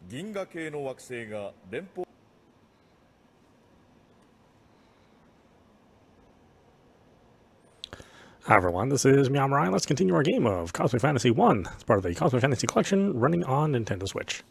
銀河系の惑星が連邦 Hi everyone, this is meowmurai. Let's continue our game of Cosmic Fantasy 1. It's part of the Cosmic Fantasy collection running on Nintendo Switch.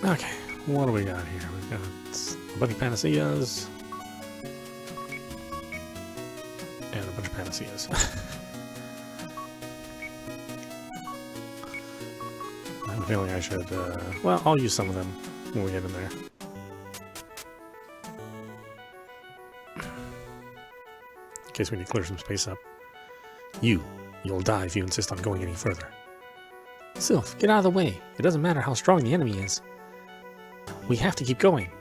Okay, what do we got here? We've got a bunch of Panaceas. And a bunch of Panaceas. I have a feeling I should, well, I'll use some of them when we get in there. In case we need to clear some space up. You'll die if you insist on going any further. Sylph, get out of the way. It doesn't matter how strong the enemy is. We have to keep going.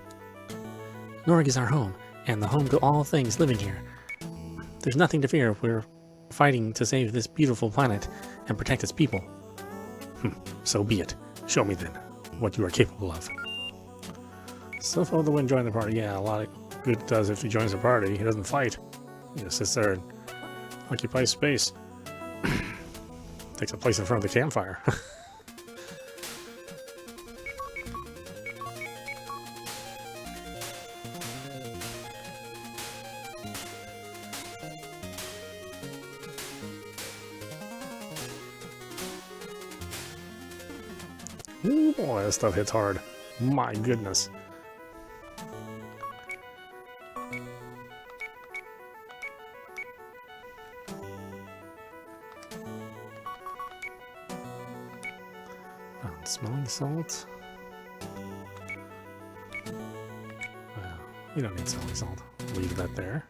Norg is our home, and the home to all things living here. There's nothing to fear if we're fighting to save this beautiful planet and protect its people. So be it. Show me then what you are capable of. Sylph of the Wind joined the party. Yeah, a lot of good it does if he joins the party. He doesn't fight. He just sits there and occupies space. Takes a place in front of the campfire. Ooh, boy, this stuff hits hard. My goodness. Smelling salt? Well, you don't need smelling salt. Leave that there.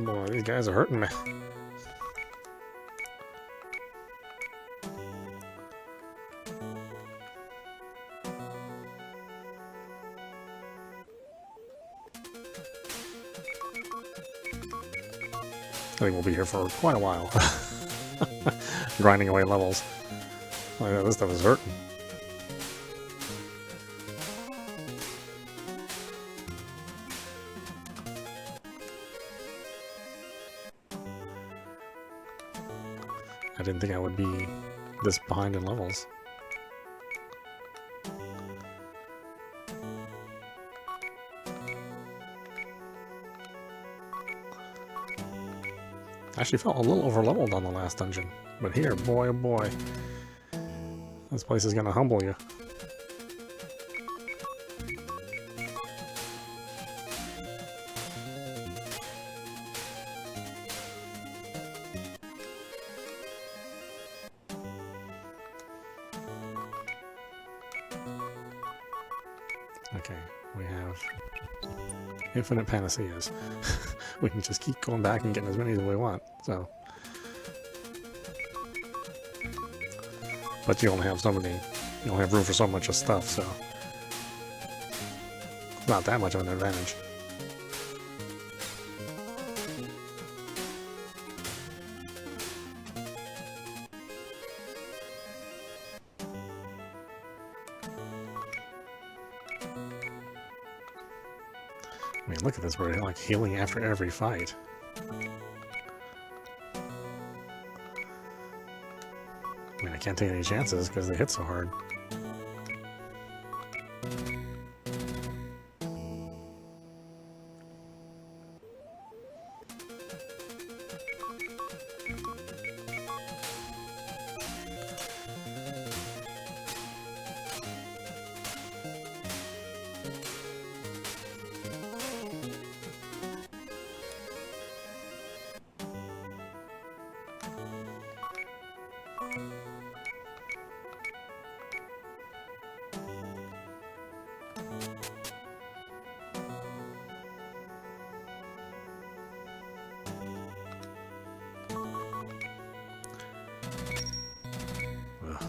Boy, these guys are hurting me. I think we'll be here for quite a while. Grinding away levels. Oh yeah, this stuff is hurting. I didn't think I would be this behind in levels. I actually felt a little over-leveled on the last dungeon. But here, boy oh boy. This place is gonna humble you. Okay, we have infinite panaceas. We can just keep going back and getting as many as we want, so. But you only have so many, you don't have room for so much of stuff, so. It's not that much of an advantage. I mean, look at this, we're like healing after every fight. I mean, I can't take any chances because they hit so hard.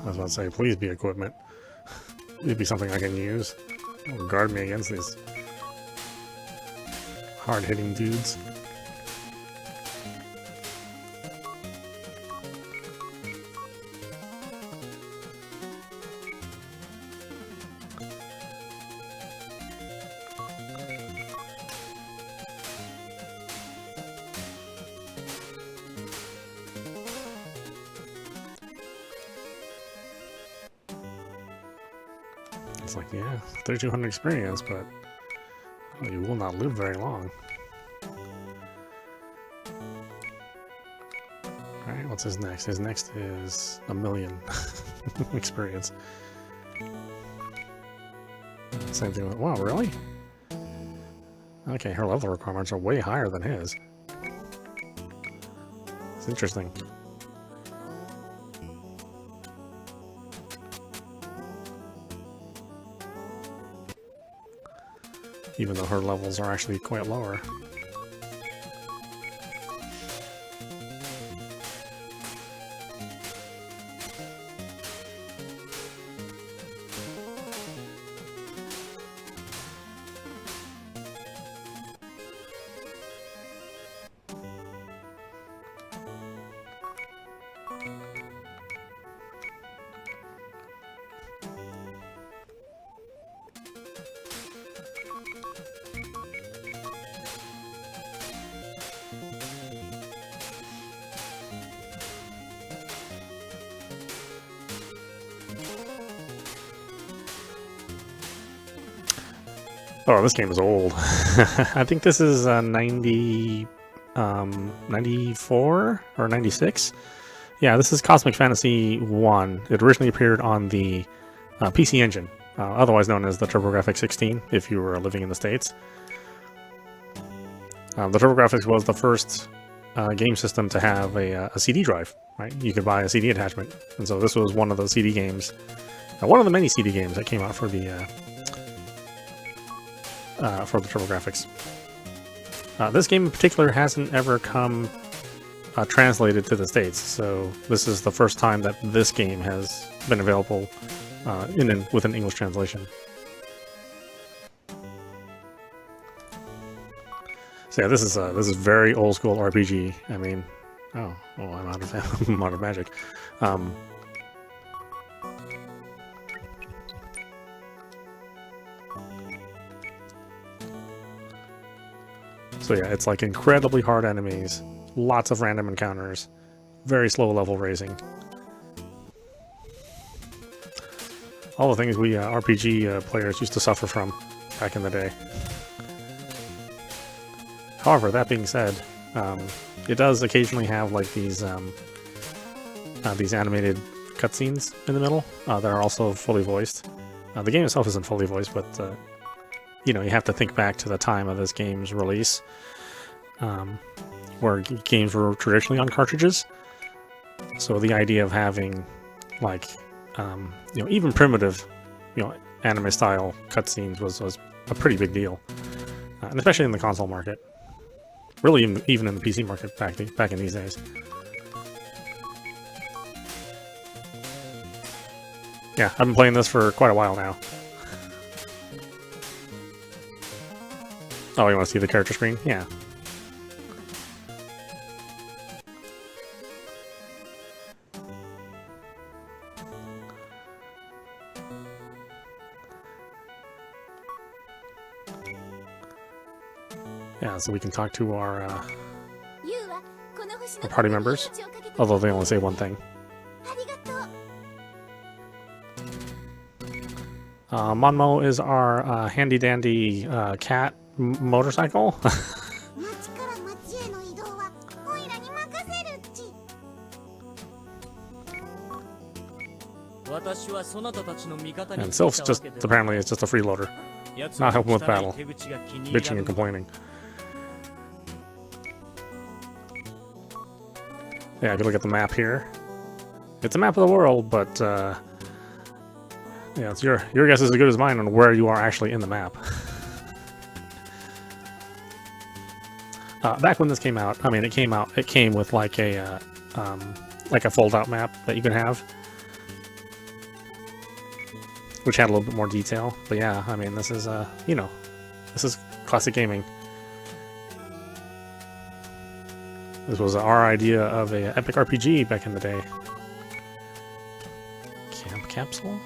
was about to say, please be equipment. It'd be something I can use. It'll guard me against these hard-hitting dudes. It's like, yeah, 3200 experience, but you will not live very long. Alright, what's his next? His next is 1,000,000 experience. Same thing with, wow, really? Okay, her level requirements are way higher than his. It's interesting. Even though her levels are actually quite lower. Oh, this game is old. I think this is 94 or 96. Yeah, this is Cosmic Fantasy 1. It originally appeared on the PC Engine, otherwise known as the TurboGrafx 16, if you were living in the States. The TurboGrafx was the first game system to have a CD drive, right? You could buy a CD attachment. And so this was one of those CD games, one of the many CD games that came out for the TurboGrafx. This game in particular hasn't ever come translated to the States, so this is the first time that this game has been available with an English translation. So yeah, this is very old school RPG. I mean, I'm out of I'm out of magic. So yeah, it's like incredibly hard enemies, lots of random encounters, very slow level raising. All the things we RPG players used to suffer from back in the day. However, that being said, it does occasionally have like these animated cutscenes in the middle that are also fully voiced. The game itself isn't fully voiced, but you know, you have to think back to the time of this game's release, where games were traditionally on cartridges. So the idea of having, like, you know, even primitive, you know, anime-style cutscenes was a pretty big deal, and especially in the console market. Really, even in the PC market back in these days. Yeah, I've been playing this for quite a while now. Oh, you want to see the character screen? Yeah. Yeah, so we can talk to our party members, although they only say one thing. Monmo is our handy-dandy cat motorcycle. And Sylph's just, apparently, it's just a freeloader. Not helping with battle. Bitching and complaining. Yeah, if you look at the map here, it's a map of the world, but yeah, it's your guess is as good as mine on where you are actually in the map. Back when this came out, I mean, it came with like a fold-out map that you can have. which had a little bit more detail. But yeah, I mean, this is you know, this is classic gaming. This was our idea of a epic RPG back in the day. Camp capsule?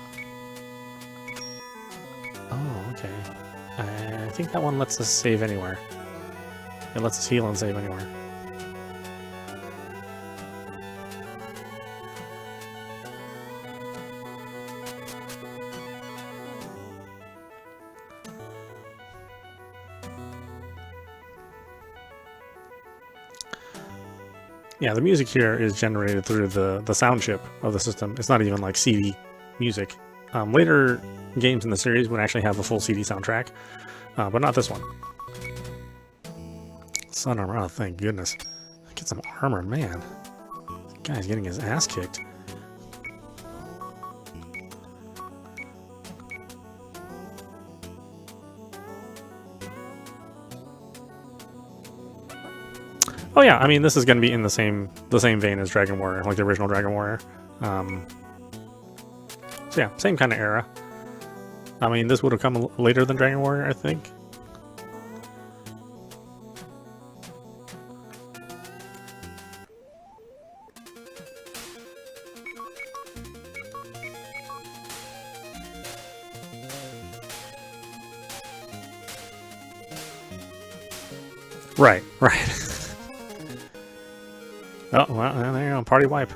Oh, okay. I think that one lets us save anywhere. It lets us heal and save anywhere. Yeah, the music here is generated through the sound chip of the system. It's not even like CD music. Later games in the series would actually have a full CD soundtrack, but not this one. Sun armor, oh thank goodness. Get some armor, man. This guy's getting his ass kicked. Oh yeah, I mean this is going to be in the same vein as Dragon Warrior, like the original Dragon Warrior. So yeah, same kind of era. I mean this would have come later than Dragon Warrior, I think. Right. Oh, well, there you go, party wipe.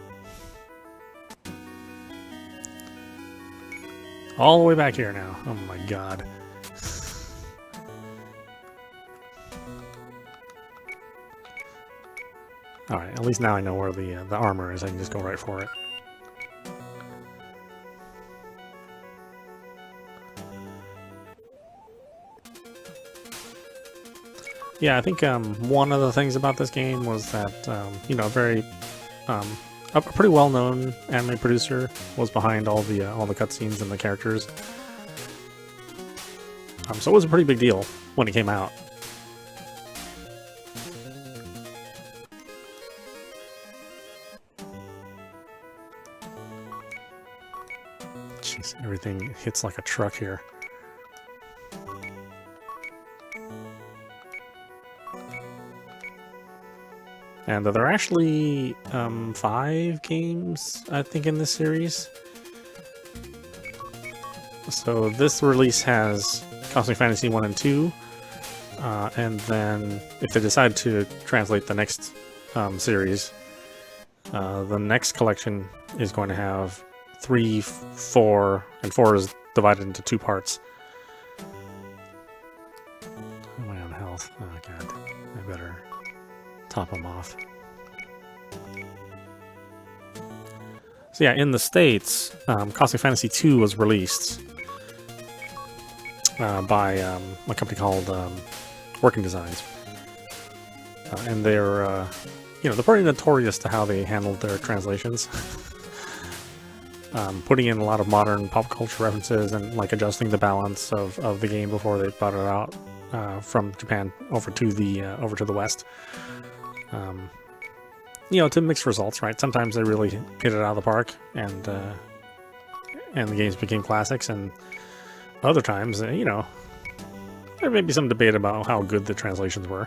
All the way back here now. Oh my god. Alright, at least now I know where the armor is. I can just go right for it. Yeah, I think one of the things about this game was that, you know, a pretty well-known anime producer was behind all the cutscenes and the characters. So it was a pretty big deal when it came out. Jeez, everything hits like a truck here. And there are actually 5 games, I think, in this series. So this release has Cosmic Fantasy 1 and 2. And then if they decide to translate the next series, the next collection is going to have 3, 4, and 4 is divided into 2 parts. Am I on health? Oh god, I better top them off. So yeah, in the States, Cosmic Fantasy 2 was released by a company called Working Designs. And they're, you know, they're pretty notorious to how they handled their translations. Putting in a lot of modern pop culture references and like adjusting the balance of the game before they brought it out from Japan over to the West. You know, to mixed results, right? Sometimes they really hit it out of the park, and the games became classics, and other times, you know, there may be some debate about how good the translations were.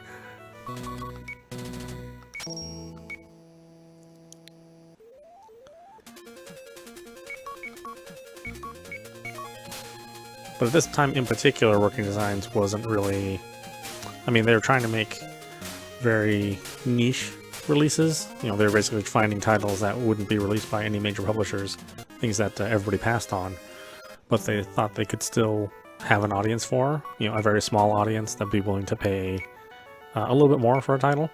But at this time in particular, Working Designs wasn't really... I mean, they were trying to make very niche releases. You know, they were basically finding titles that wouldn't be released by any major publishers, things that everybody passed on, but they thought they could still have an audience for, you know, a very small audience that'd be willing to pay a little bit more for a title.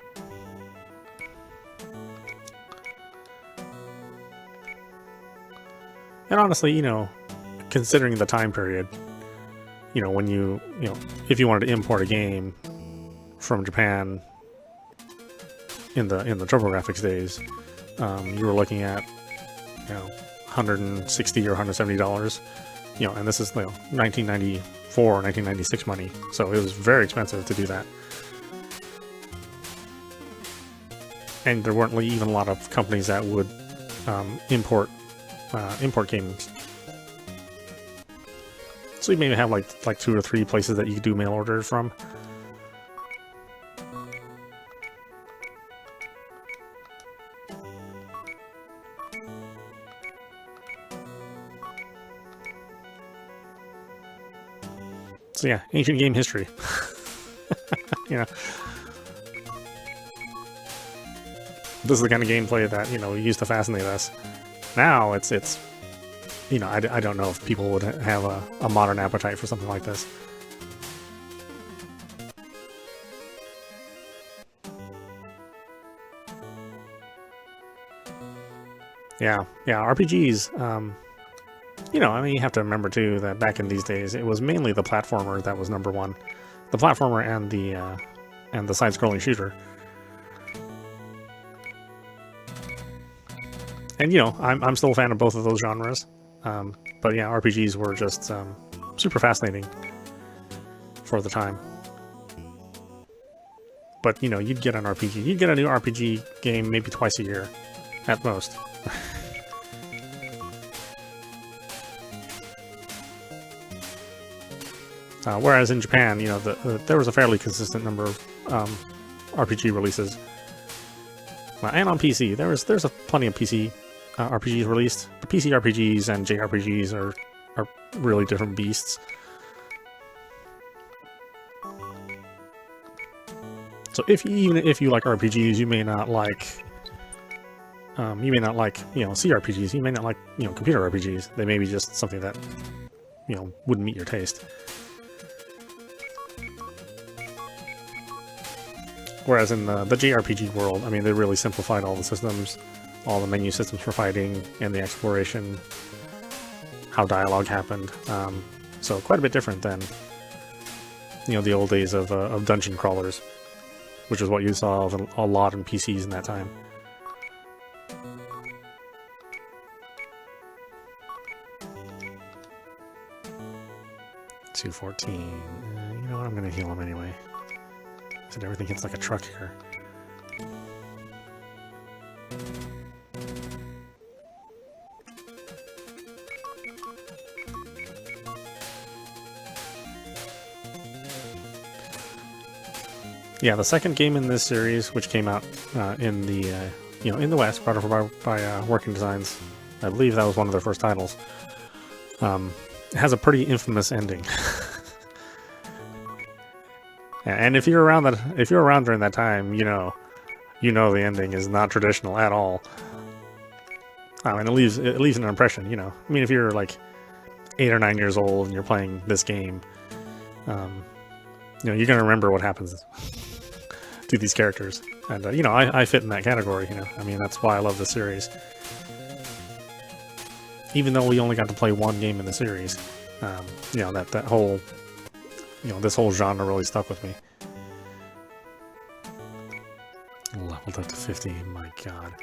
And honestly, you know, considering the time period, you know, when you know, if you wanted to import a game from Japan in the TurboGrafx days, you were looking at, you know, $160 or $170, you know, and this is, you know, 1994 or 1996 money, so it was very expensive to do that. And there weren't even a lot of companies that would import games. So you maybe have like 2 or 3 places that you could do mail orders from. So yeah, ancient game history. You know, this is the kind of gameplay that, you know, used to fascinate us. Now it's you know, I don't know if people would have a modern appetite for something like this. Yeah, RPGs. You know, I mean, you have to remember too that back in these days, it was mainly the platformer that was number one, the platformer and the side-scrolling shooter. And you know, I'm still a fan of both of those genres. But yeah, RPGs were just super fascinating for the time. But you know, you'd get an RPG, you'd get a new RPG game maybe twice a year, at most. Whereas in Japan, you know, there was a fairly consistent number of RPG releases, and on PC, there's plenty of PC RPGs released. But PC RPGs and JRPGs are really different beasts. So even if you like RPGs, you may not like you know, CRPGs. You may not like, you know, computer RPGs. They may be just something that, you know, wouldn't meet your taste. Whereas in the JRPG world, I mean, they really simplified all the systems, all the menu systems for fighting, and the exploration, how dialogue happened. So quite a bit different than, you know, the old days of dungeon crawlers, which is what you saw of a lot in PCs in that time. $214. You know what? I'm gonna heal him anyway. And everything hits like a truck here. Yeah, the second game in this series, which came out in the you know, in the West, brought over by Working Designs, I believe that was one of their first titles. It has a pretty infamous ending. And if you're around during that time, you know the ending is not traditional at all. And it leaves an impression. You know, I mean, if you're like 8 or 9 years old and you're playing this game, you know, you're gonna remember what happens to these characters. And you know, I fit in that category. You know, I mean, that's why I love the series. Even though we only got to play one game in the series, you know, that whole, you know, this whole genre really stuck with me. Leveled up to 50, my god.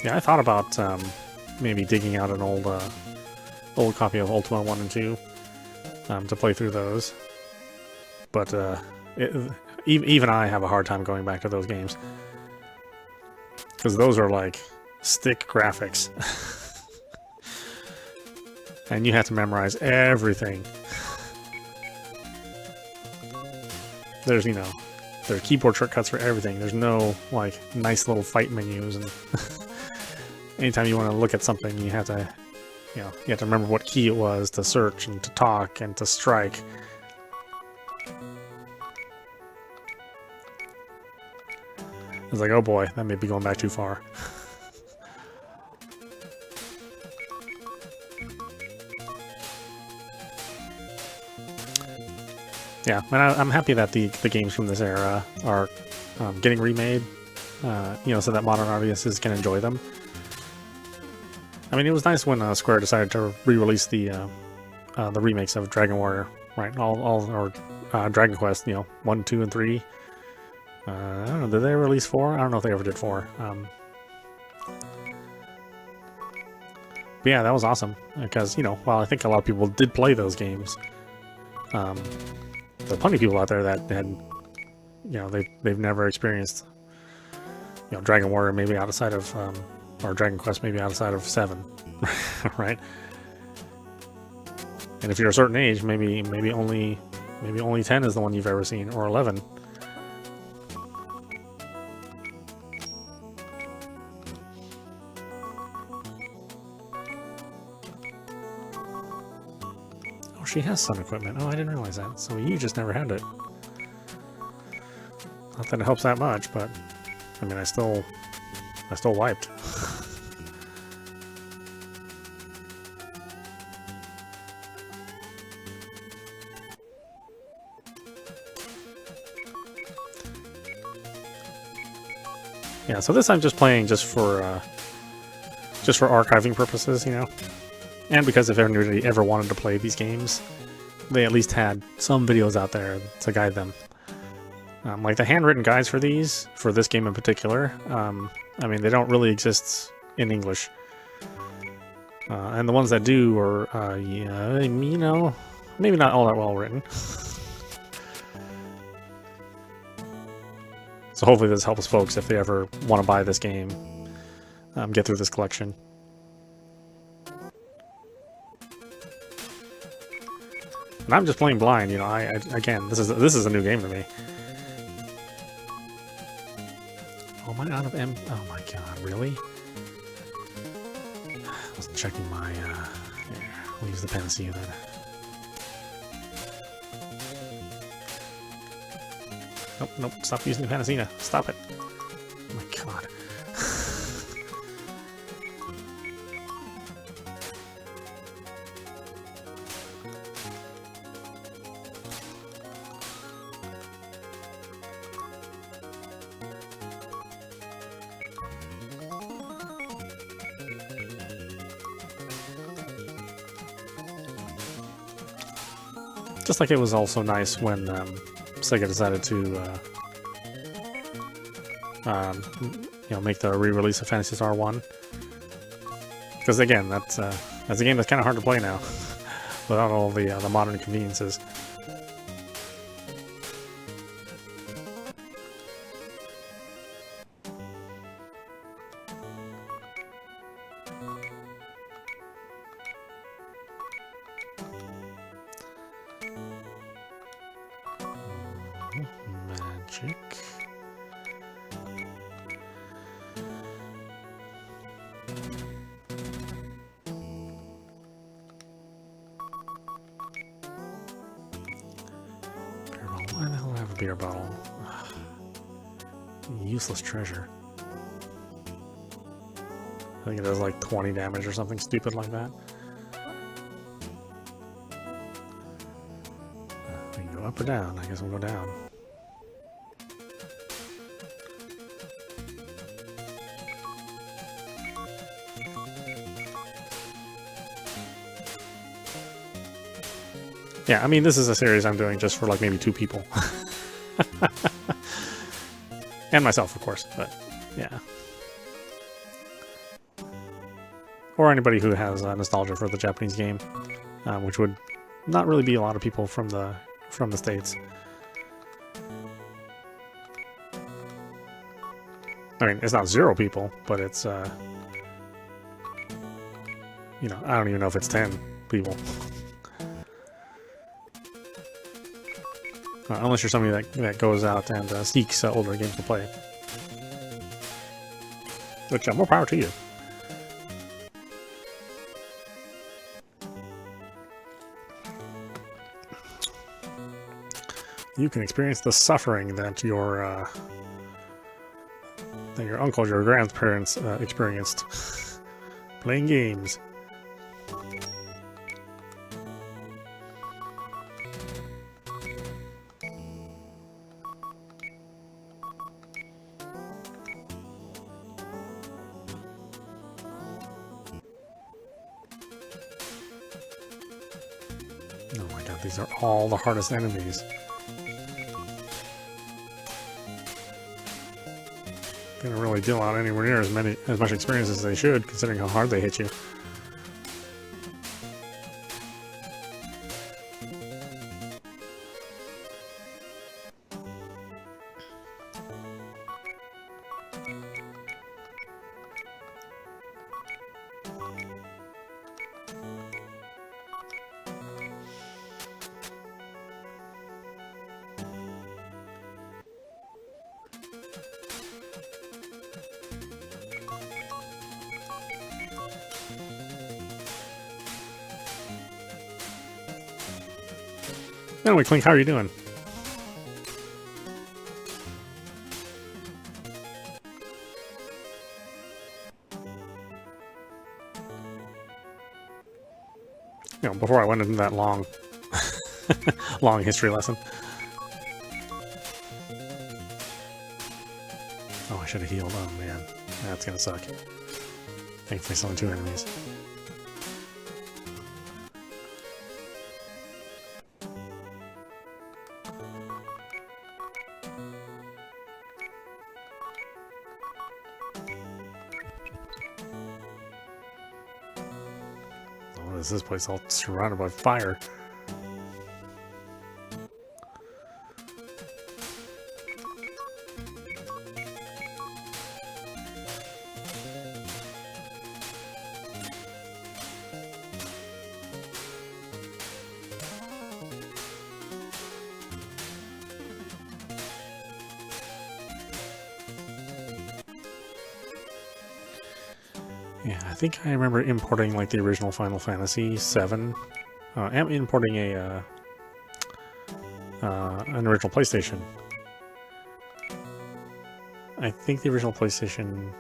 Yeah, I thought about maybe digging out an old copy of Ultima 1 and 2 to play through those. But even I have a hard time going back to those games. Because those are like stick graphics. And you have to memorize everything. There's, you know, there are keyboard shortcuts for everything. There's no, like, nice little fight menus. And anytime you want to look at something, you have to, you know, you have to remember what key it was to search and to talk and to strike. I was like, oh boy, that may be going back too far. Yeah, and I'm happy that the games from this era are getting remade, you know, so that modern audiences can enjoy them. I mean, it was nice when Square decided to re-release the remakes of Dragon Warrior, right? Or Dragon Quest, you know, 1, 2, and 3. I don't know, did they release 4? I don't know if they ever did 4. But yeah, that was awesome because, you know, while I think a lot of people did play those games, there are plenty of people out there that had, you know, they've never experienced, you know, Dragon Warrior maybe outside of, or Dragon Quest maybe outside of 7, right? And if you're a certain age, maybe only 10 is the one you've ever seen, or 11. Oh, she has some equipment. Oh, I didn't realize that. So you just never had it. Not that it helps that much, but I mean, I still wiped. Yeah, so this I'm just playing just for archiving purposes, you know, and because if anybody ever wanted to play these games, they at least had some videos out there to guide them. Like the handwritten guides for these, for this game in particular, I mean, they don't really exist in English, and the ones that do are, yeah, you know, maybe not all that well written. So hopefully this helps folks if they ever want to buy this game, get through this collection. And I'm just playing blind, you know. Again, this is a new game to me. Oh, am I out of M? Oh my god, really? I wasn't checking my. Here, we'll use the panacea then. Nope, nope, stop using the panacea. Stop it. Oh my god. Just like it was also nice when Sega decided to, you know, make the re-release of Phantasy Star 1. Because again, that's a game that's kind of hard to play now, without all the modern conveniences. Magic. Beer bottle. Why the hell do I have a beer bottle? Useless treasure. I think it does like 20 damage or something stupid like that. We can go up or down. I guess we'll go down. Yeah, I mean, this is a series I'm doing just for like maybe 2 people. And myself, of course, but yeah. Or anybody who has nostalgia for the Japanese game, which would not really be a lot of people from the States. I mean, it's not 0 people, but it's, you know, I don't even know if it's 10 people. Unless you're somebody that goes out and seeks older games to play. Which, more power to you. You can experience the suffering that your uncle, your grandparents experienced playing games. Oh my god, these are all the hardest enemies. They don't really deal out anywhere near as much experience as they should, considering how hard they hit you. Anyway, Clink, how are you doing? You know, before I went into that long, long history lesson. Oh, I should have healed. Oh man, that's gonna suck. Thankfully, it's only 2 enemies. Oh, is this place all surrounded by fire? Yeah, I think I remember importing like the original Final Fantasy VII. I'm importing a an original PlayStation. I think the original PlayStation,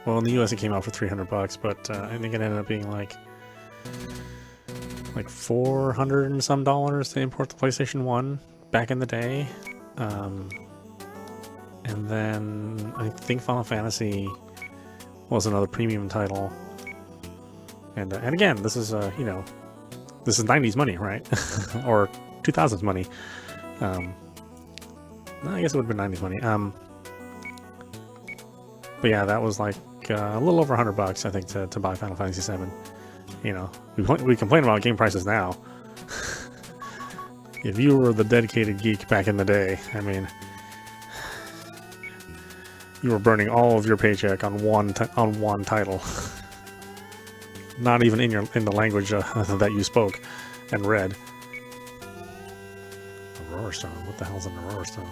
well, in the US it came out for $300, but I think it ended up being like $400 and some to import the PlayStation 1 back in the day. And then I think Final Fantasy was another premium title, and again, this is you know, this is 90s money, right? Or 2000s money. I guess it would have been 90s money. But yeah, that was like a little over $100, I think, to buy Final Fantasy VII. You know, we complain about game prices now. If you were the dedicated geek back in the day, I mean, you were burning all of your paycheck on one title, not even in the language that you spoke and read. Aurora Stone. What the hell's an Aurora Stone?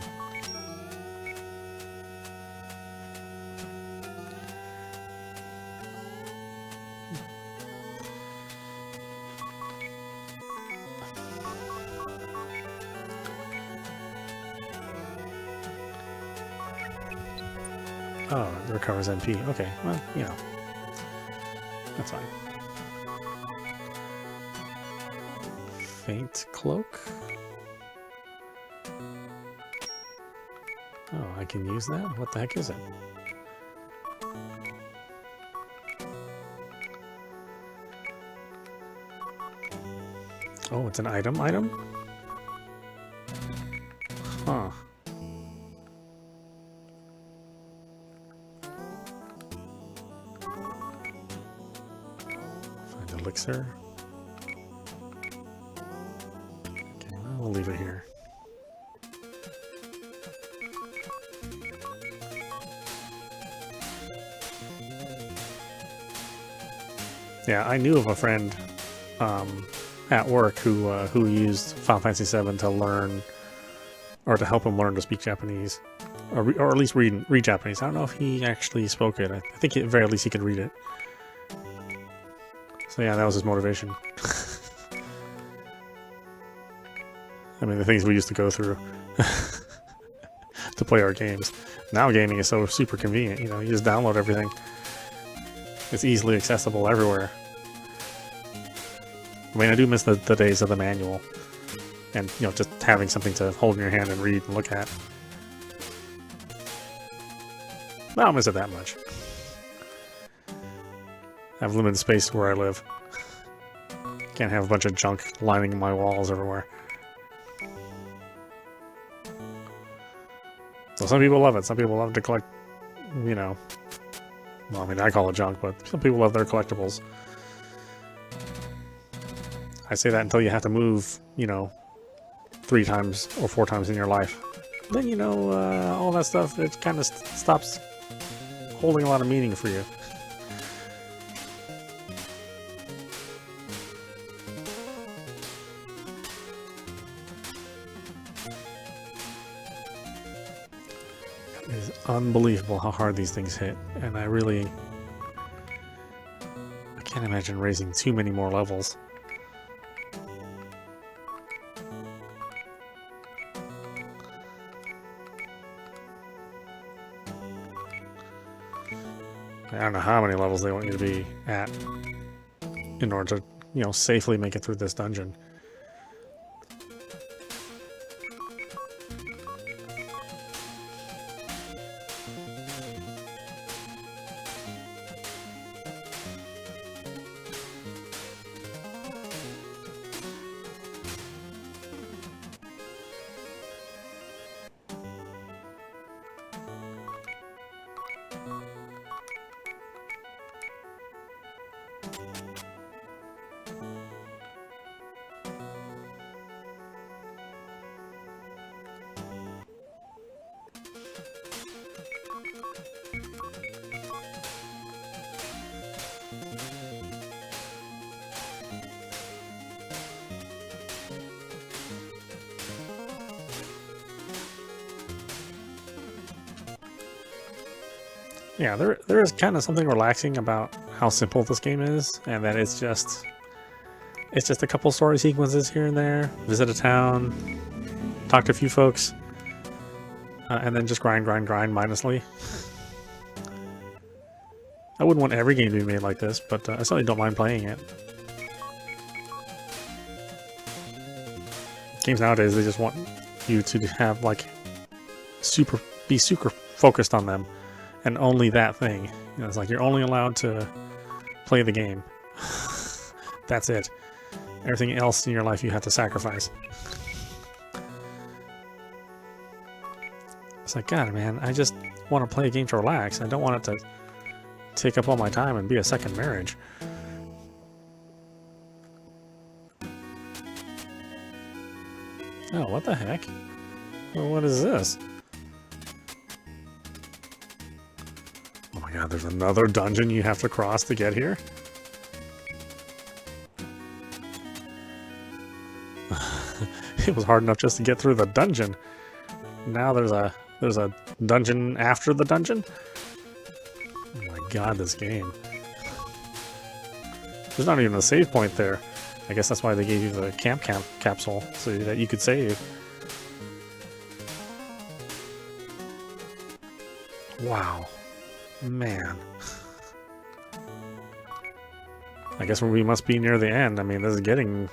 Oh, it recovers MP. Okay, well, you know, that's fine. Faint Cloak. Oh, I can use that? What the heck is it? Oh, it's an item? Huh. Elixir. Okay, well, we'll leave it here. Yeah, I knew of a friend at work who used Final Fantasy VII to learn, or to help him learn to speak Japanese, or at least read Japanese. I don't know if he actually spoke it. I think at the very least he could read it. So yeah, that was his motivation. I mean, the things we used to go through to play our games. Now gaming is so super convenient, you know, you just download everything. It's easily accessible everywhere. I mean, I do miss the days of the manual. And, you know, just having something to hold in your hand and read and look at. I don't miss it that much. I have limited space where I live. Can't have a bunch of junk lining my walls everywhere. So some people love it. Some people love to collect, you know... Well, I mean, I call it junk, but some people love their collectibles. I say that until you have to move, you know, 3 times or 4 times in your life. Then, you know, all that stuff, it kind of stops holding a lot of meaning for you. It is unbelievable how hard these things hit, and I can't imagine raising too many more levels. I don't know how many levels they want you to be at in order to, you know, safely make it through this dungeon. Yeah, there is kind of something relaxing about how simple this game is, and that it's just a couple story sequences here and there, visit a town, talk to a few folks, and then just grind mindlessly. I wouldn't want every game to be made like this, but I certainly don't mind playing it. Games nowadays, they just want you to have like be super focused on them. And only that thing. You know, it's like you're only allowed to play the game. That's it. Everything else in your life you have to sacrifice. It's like, God, man, I just want to play a game to relax. I don't want it to take up all my time and be a second marriage. Oh, what the heck? Well, what is this? Oh my god, there's another dungeon you have to cross to get here? It was hard enough just to get through the dungeon. Now there's a dungeon after the dungeon? Oh my god, this game. There's not even a save point there. I guess that's why they gave you the camp capsule, so that you could save. Wow. Man. I guess we must be near the end. I mean, this is getting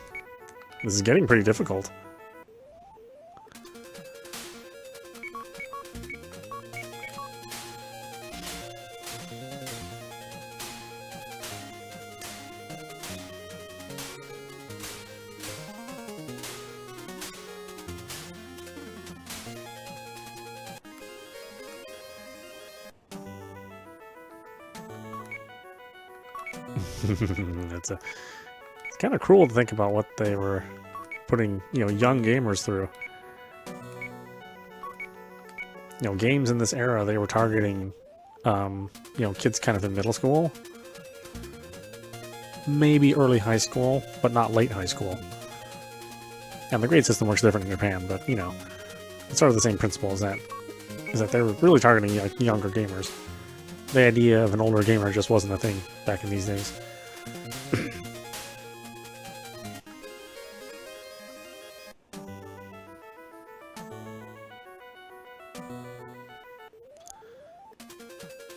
pretty difficult. It's kind of cruel to think about what they were putting, you know, young gamers through. You know, games in this era, they were targeting, you know, kids kind of in middle school, maybe early high school, but not late high school. And the grade system works different in Japan, but you know, it's sort of the same principle as that. Is that they were really targeting younger gamers. The idea of an older gamer just wasn't a thing back in these days.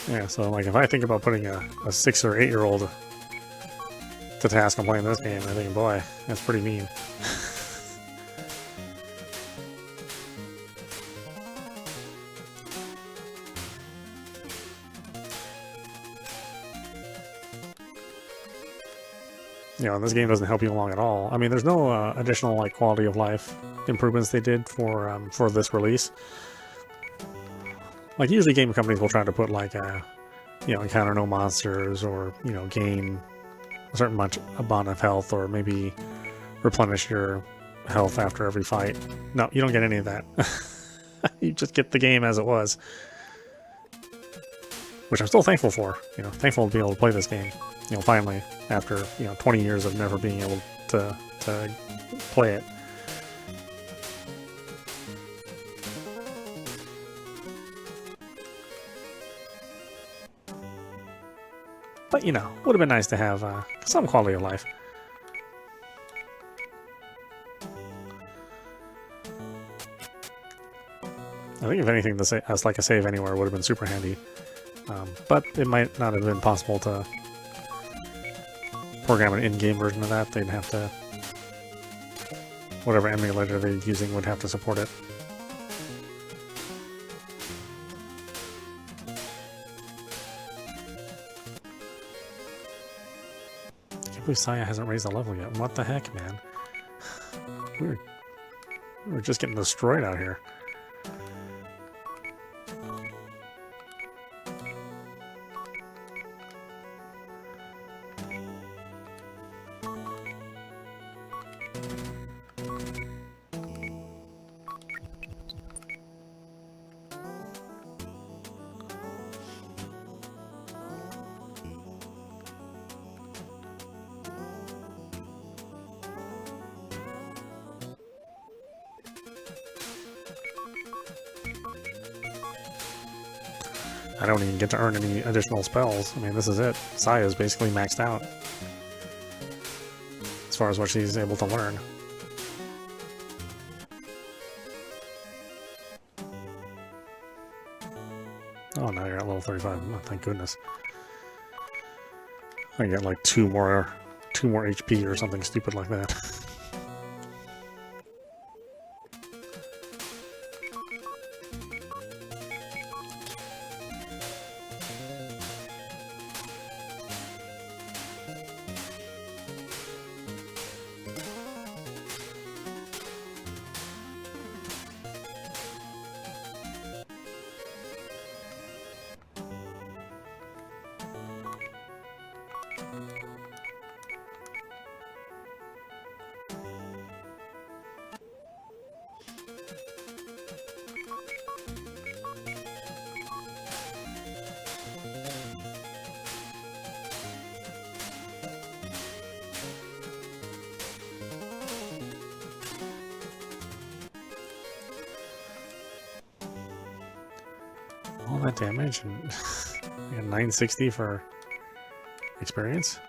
Yeah, so like if I think about putting a 6 or 8 year old to task on playing this game, I think, boy, that's pretty mean. You know, this game doesn't help you along at all. I mean, there's no additional like quality of life improvements they did for this release. Like usually, game companies will try to put like you know, encounter no monsters, or you know, gain a certain amount of health, or maybe replenish your health after every fight. No, you don't get any of that. You just get the game as it was, which I'm still thankful for. You know, thankful to be able to play this game. You know, finally, after, you know, 20 years of never being able to play it. But, you know, would have been nice to have some quality of life. I think if anything, as like a save anywhere would have been super handy. But it might not have been possible to program an in-game version of that. They'd have to, whatever emulator they're using would have to support it. I can't believe Saya hasn't raised the level yet. What the heck, man? We're just getting destroyed out here. I don't even get to earn any additional spells. I mean, this is it. Saya's basically maxed out as far as what she's able to learn. Oh, now you're at level 35. Oh, thank goodness. I get like two more HP or something stupid like that. All that damage and I got 960 for experience.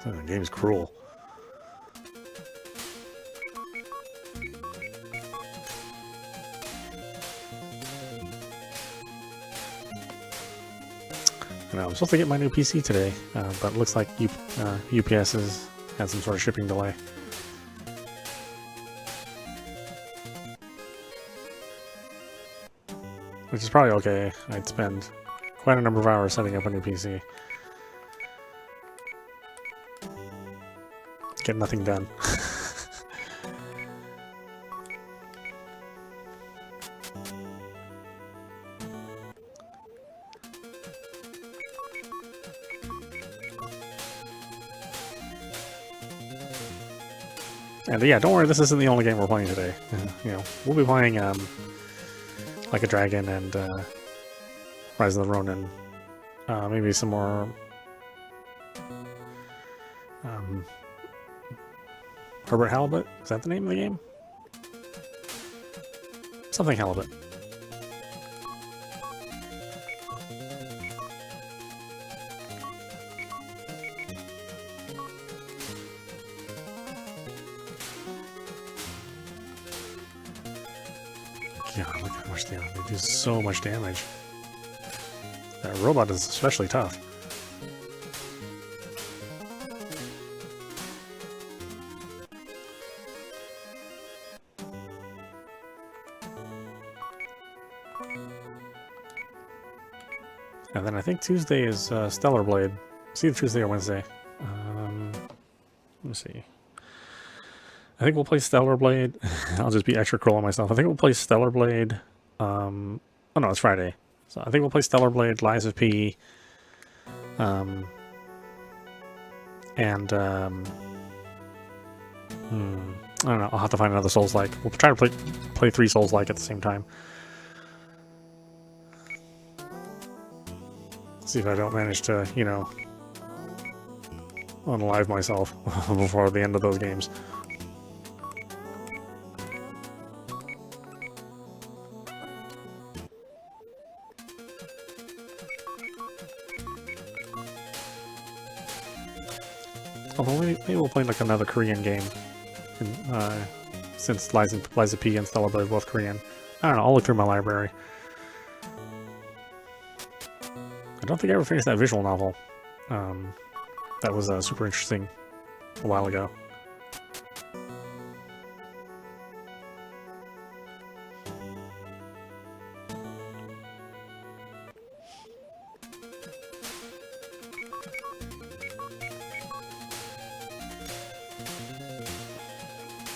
The game is cruel. And I'm supposed to get my new PC today, but it looks like UPS has had some sort of shipping delay. Which is probably okay. I'd spend quite a number of hours setting up a new PC. Get nothing done. And yeah, don't worry, this isn't the only game we're playing today. You know, we'll be playing Like a Dragon and Rise of the Ronin. Maybe some more Herbert Halibut? Is that the name of the game? Something Halibut. God, look how much damage. They do so much damage. That robot is especially tough. And then I think Tuesday is Stellar Blade. It's either Tuesday or Wednesday. Let me see. I think we'll play Stellar Blade. I'll just be extra cruel on myself. I think we'll play Stellar Blade. Oh no, it's Friday. So I think we'll play Stellar Blade, Lies of P. I don't know. I'll have to find another Souls-like. We'll try to play 3 Souls-like at the same time. See if I don't manage to, you know, unalive myself before the end of those games. Although maybe we'll play like another Korean game since Liza P and Stella Blade are both Korean. I don't know, I'll look through my library. I don't think I ever finished that visual novel. That was super interesting a while ago.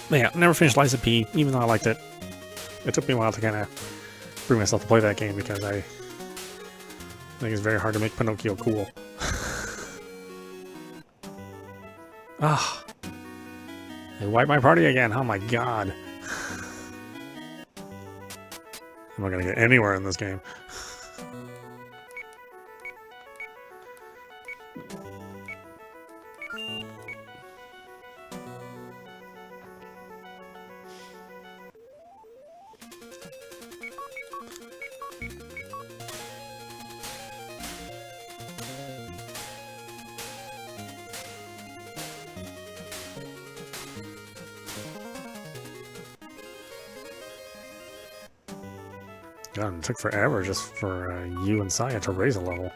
But yeah, never finished Liza P, even though I liked it. It took me a while to kind of bring myself to play that game because I think it's very hard to make Pinocchio cool. Ah, they wiped my party again. Oh my god. I'm not gonna get anywhere in this game. God, it took forever just for you and Saya to raise a level.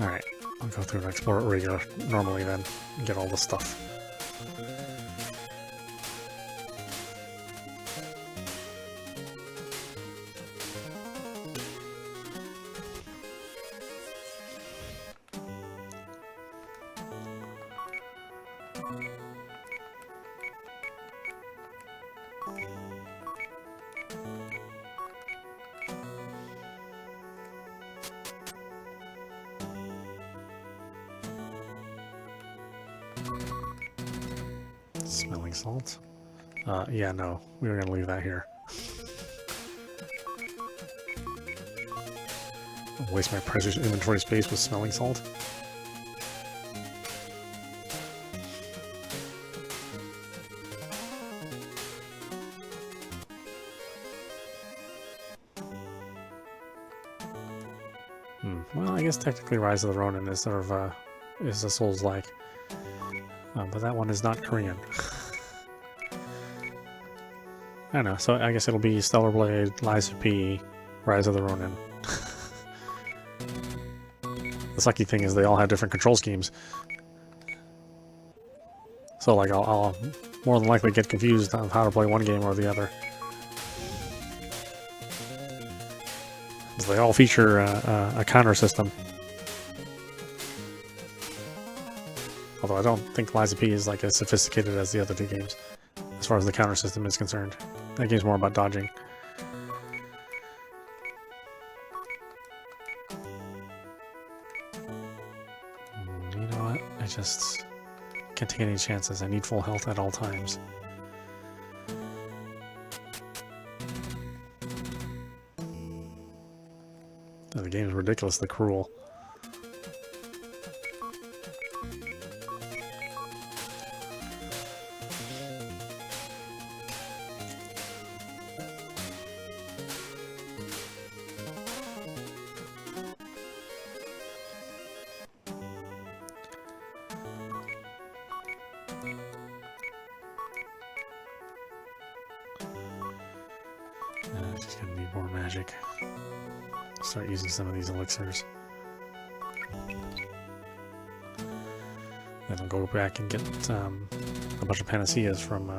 Alright, I'll go through and explore it regular normally then and get all the stuff. Smelling salt? Yeah, no. We were gonna leave that here. I'll waste my precious inventory space with smelling salt. Well, I guess technically Rise of the Ronin is sort of, is a Souls-like. But that one is not Korean. I don't know, so I guess it'll be Stellar Blade, Liza P, Rise of the Ronin. The sucky thing is they all have different control schemes. So like I'll more than likely get confused on how to play one game or the other. Because they all feature a counter system. Although I don't think Liza P is like as sophisticated as the other two games, as far as the counter system is concerned. That game's more about dodging. You know what? I just can't take any chances. I need full health at all times. The game is ridiculously cruel. Just gonna need more magic. Start using some of these elixirs. Then I'll go back and get a bunch of panaceas from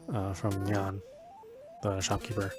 Nyan, the shopkeeper.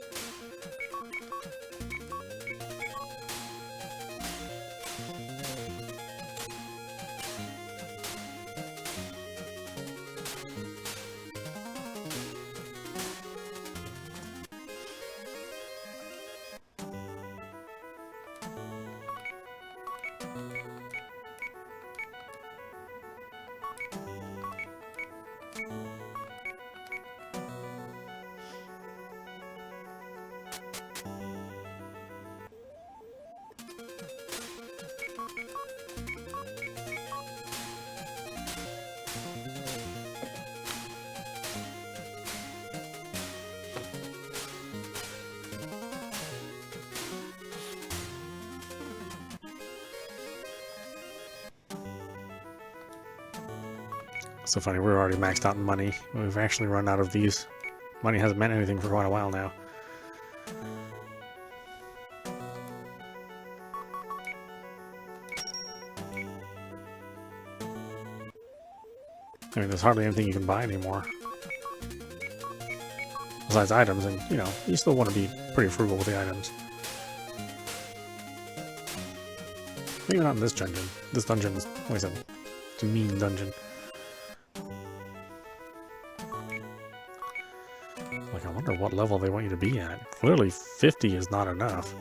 So funny, we're already maxed out in money. We've actually run out of these. Money hasn't meant anything for quite a while now. I mean, there's hardly anything you can buy anymore. Besides items, and, you know, you still want to be pretty frugal with the items. Maybe not in this dungeon. This dungeon is, like I said, it's a mean dungeon. Like, I wonder what level they want you to be at. Clearly 50 is not enough.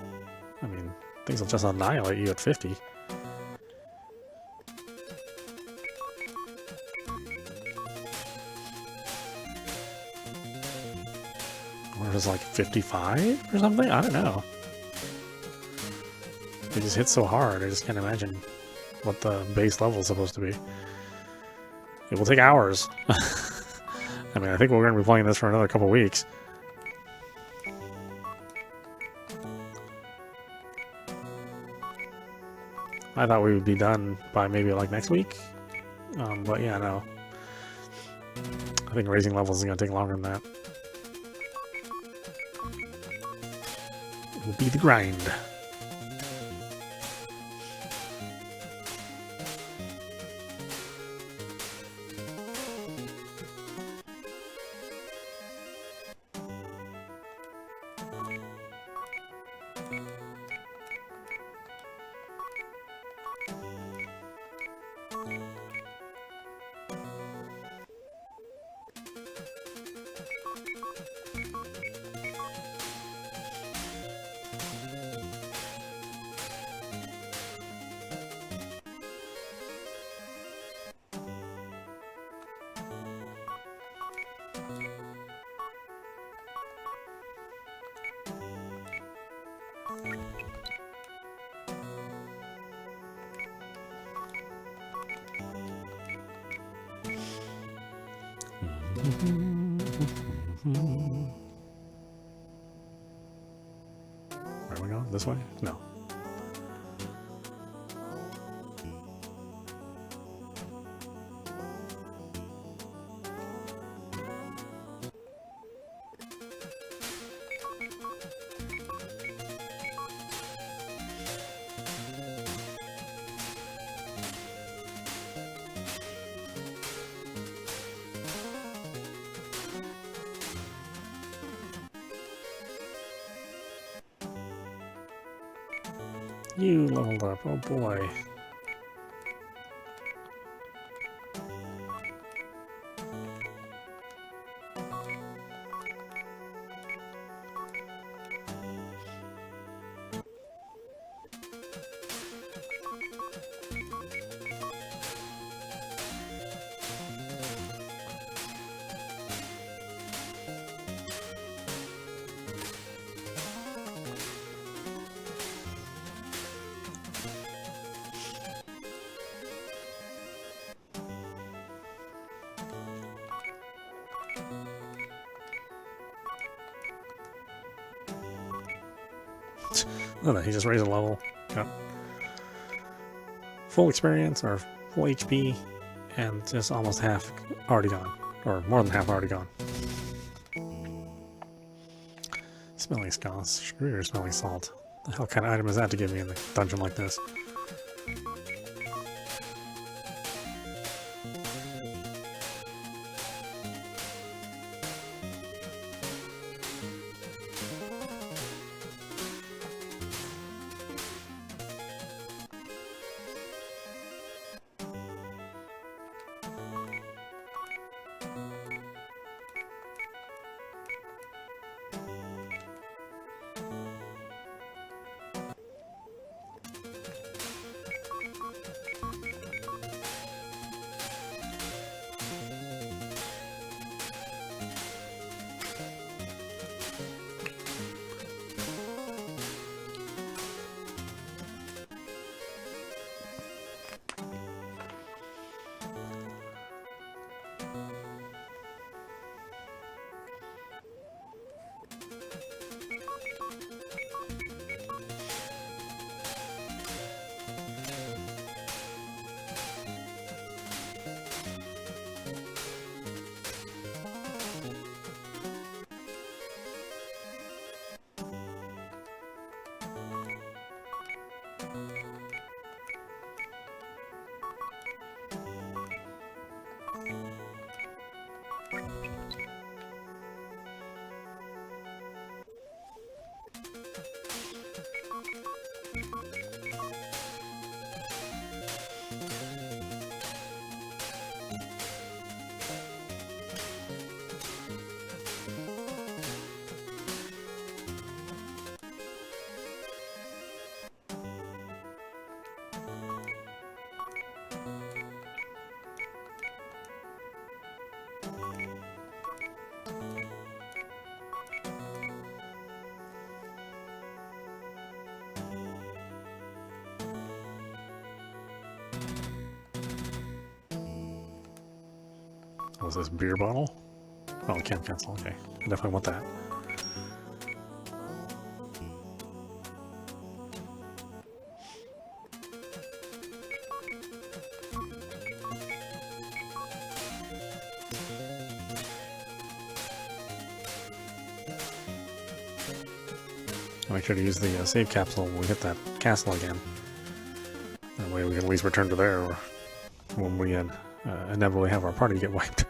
I mean, things will just annihilate you at 50. Or if it's like 55 or something? I don't know. They just hit so hard, I just can't imagine what the base level is supposed to be. It will take hours. I mean, I think we're going to be playing this for another couple weeks. I thought we would be done by maybe like next week. But yeah, no. I think raising levels is going to take longer than that. It will be the grind. Where are we going? This way? No. You leveled up, oh boy. Oh no, he just raised a level. Got full experience or full HP, and just almost half already gone, or more than half already gone. Smelling salt. Screw your smelling salt. The hell kind of item is that to give me in the dungeon like this? What was this, beer bottle? Oh, camp console, okay. I definitely want that. I'll make sure to use the save capsule when we hit that castle again. That way we can at least return to there when we inevitably have our party get wiped.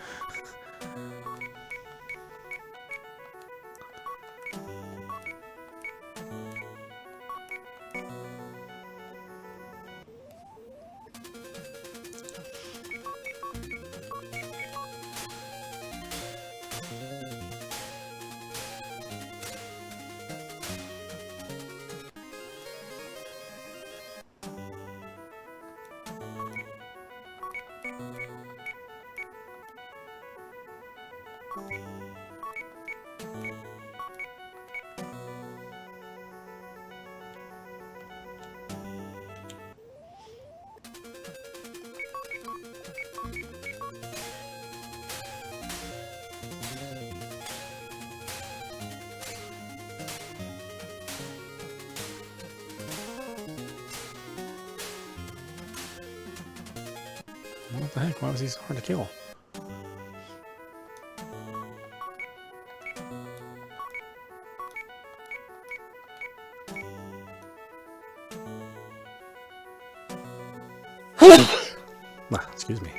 What the heck? Why was he so hard to kill? Excuse me.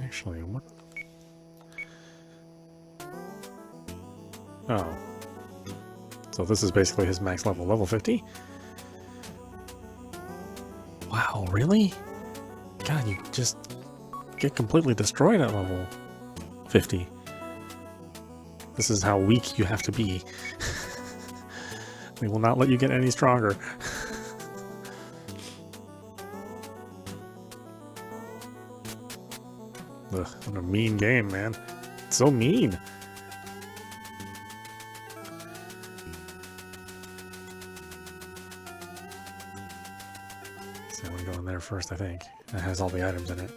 Actually, what? Oh. So this is basically his max level, level 50? Wow, really? God, you just get completely destroyed at level 50. This is how weak you have to be. They will not let you get any stronger. Ugh, what a mean game, man. It's so mean. So I'm going there first, I think. It has all the items in it.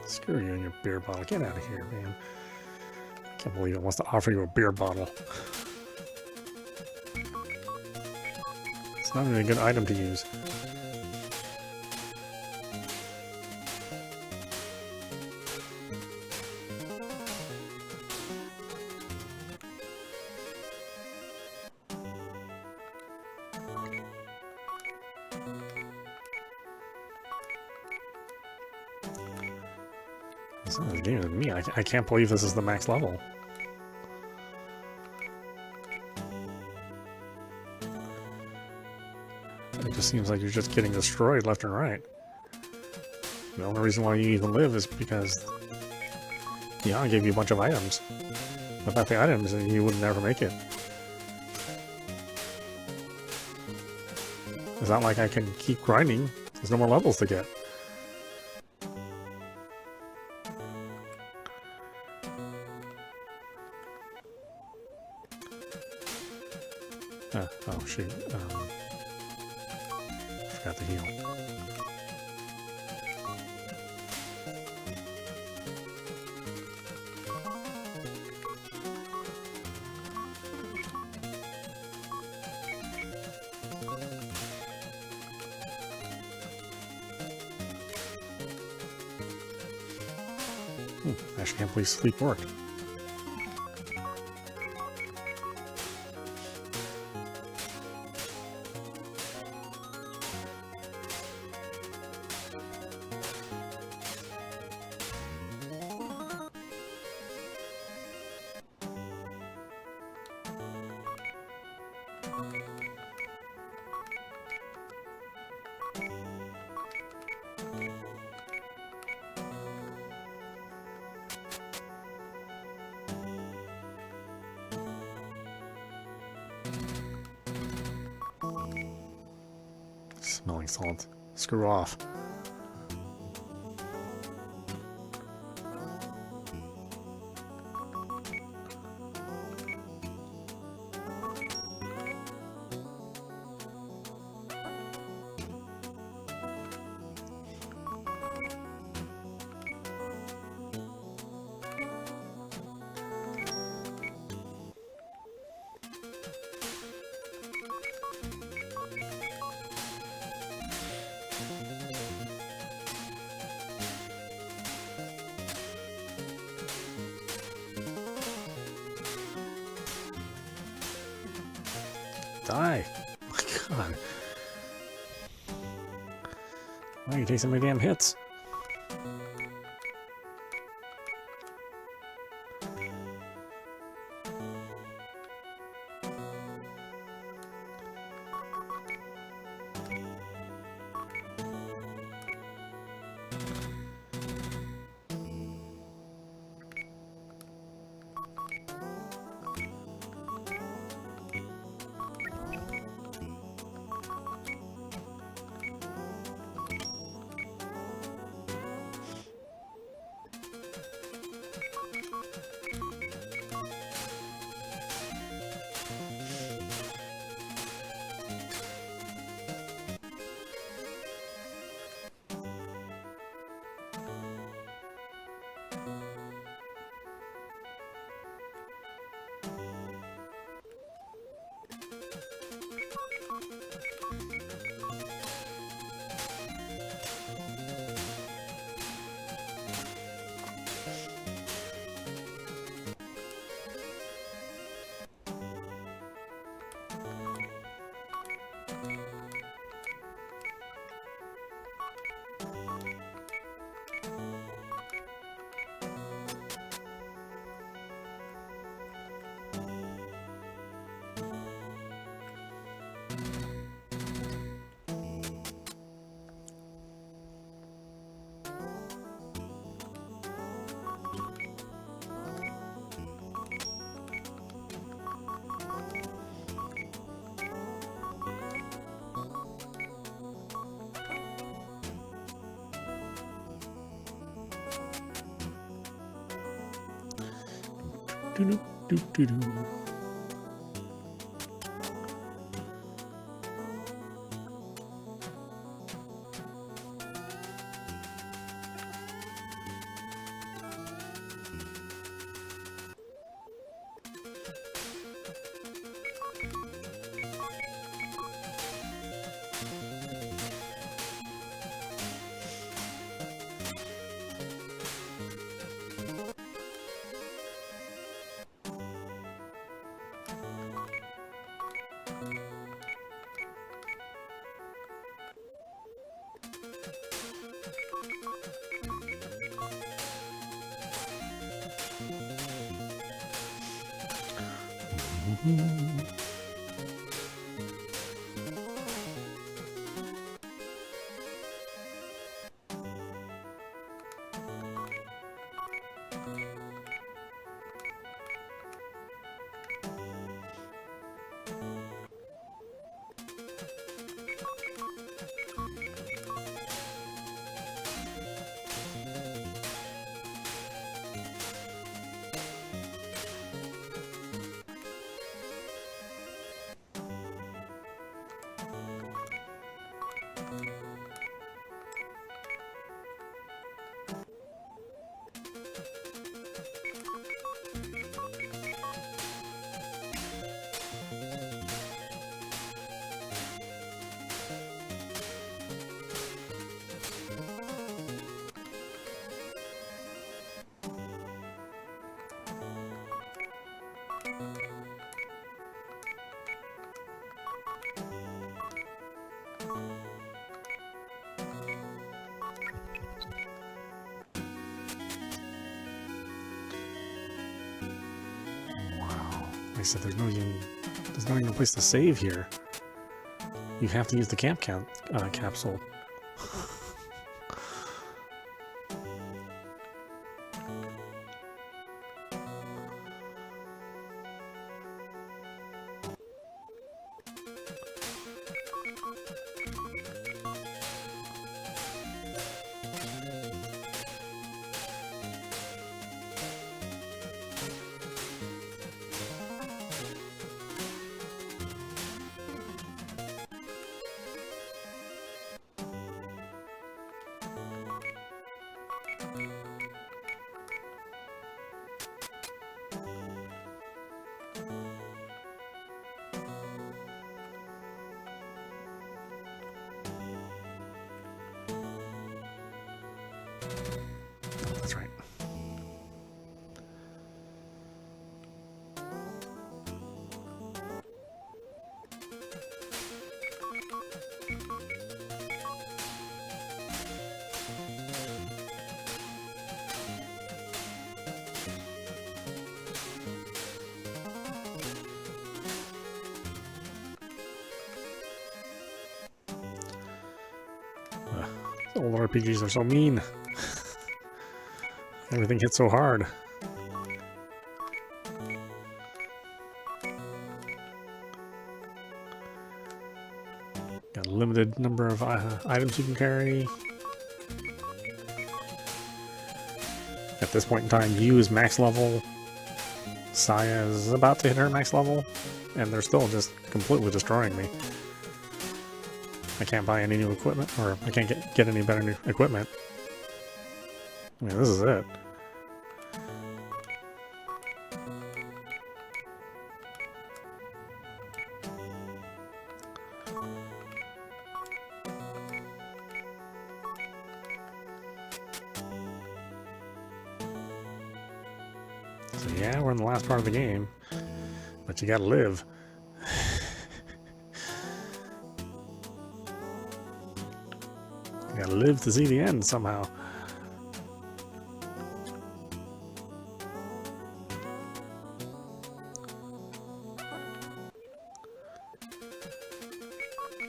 Screw you and your beer bottle. Get out of here, man. I can't believe it wants to offer you a beer bottle. It's not even a good item to use. This game is me. I can't believe this is the max level. It just seems like you're just getting destroyed left and right. The only reason why you even live is because yeah, I gave you a bunch of items. Without the items, you would never make it. It's not like I can keep grinding. There's no more levels to get. Oh shoot. Forgot to heal. I actually can't believe sleep worked. Smelling salt. Screw off. Die! Oh my god. Why are you taking so many damn hits? Doo-doo-doo-doo-doo. Like I said, there's not even a place to save here. You have to use the capsule. That's right. Old RPGs are so mean. Everything hits so hard. Got a limited number of items you can carry. At this point in time, Yu is max level. Saya is about to hit her max level. And they're still just completely destroying me. I can't buy any new equipment, or I can't get any better new equipment. I mean, this is it. So yeah, we're in the last part of the game, but you gotta live. You gotta live to see the end somehow.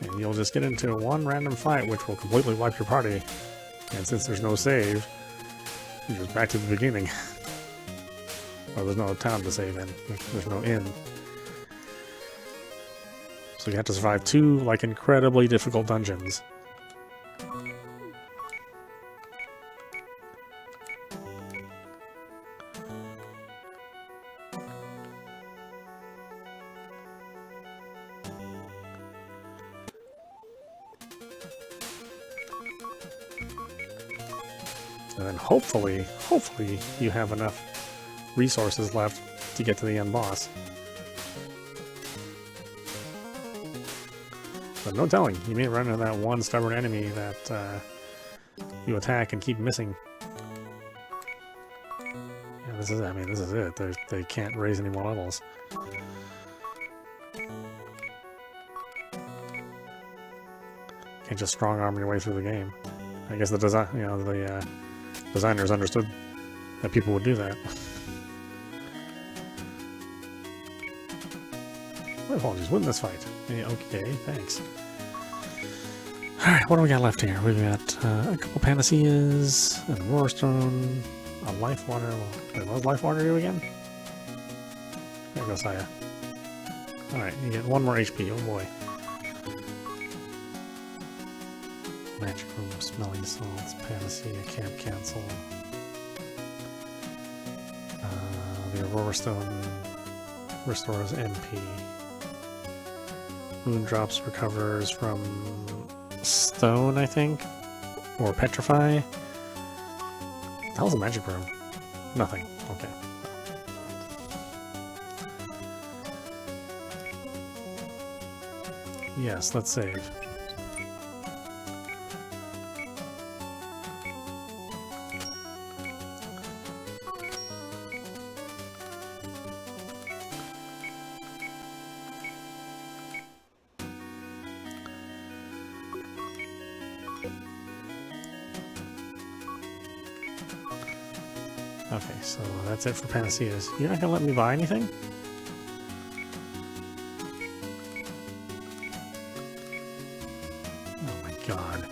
And you'll just get into one random fight which will completely wipe your party. And since there's no save, you're just back to the beginning. Or there's no town to save in. There's no inn. So you have to survive two, like, incredibly difficult dungeons. And then hopefully you have enough resources left to get to the end boss. But no telling, you may run into that one stubborn enemy that you attack and keep missing. Yeah, this is it. They can't raise any more levels. Can't just strong arm your way through the game. I guess the designers understood that people would do that. My apologies, win this fight. Yeah, okay, thanks. Alright, what do we got left here? We've got a couple Panaceas, and a Roar Stone, a Life Water. Wait, what does Life Water do again? There goes Saya. Alright, you get 1 more HP, oh boy. Magic Room, Smelling Salts, Panacea, Camp Cancel. The Aurora Stone restores MP. Moon Drops recovers from Stone, I think? Or Petrify? The hell's a Magic Room? Nothing. Okay. Yes, let's save. Okay, so that's it for Panaceas. You're not gonna let me buy anything? Oh my god.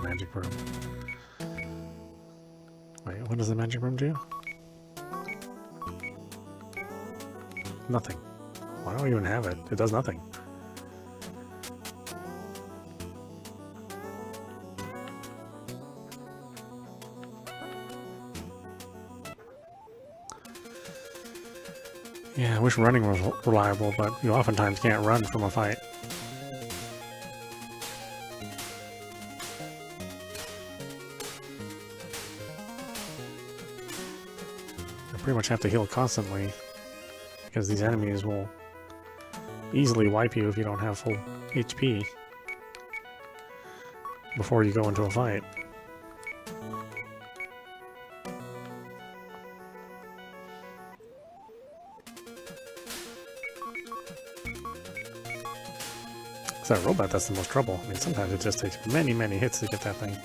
Magic Room. Wait, what does the Magic Room do? Nothing. Why do I even have it? It does nothing. Yeah, I wish running was reliable, but you oftentimes can't run from a fight. Pretty much have to heal constantly because these enemies will easily wipe you if you don't have full HP before you go into a fight. It's that robot that's the most trouble. I mean, sometimes it just takes many, many hits to get that thing.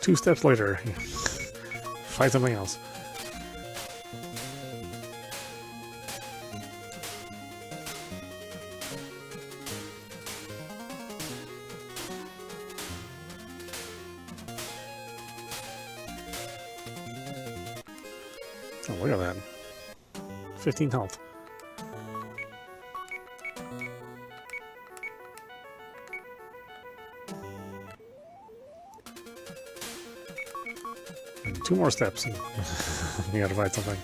Two steps later, fight something else. Oh, look at that. 15 health. And 2 more steps and you gotta fight something.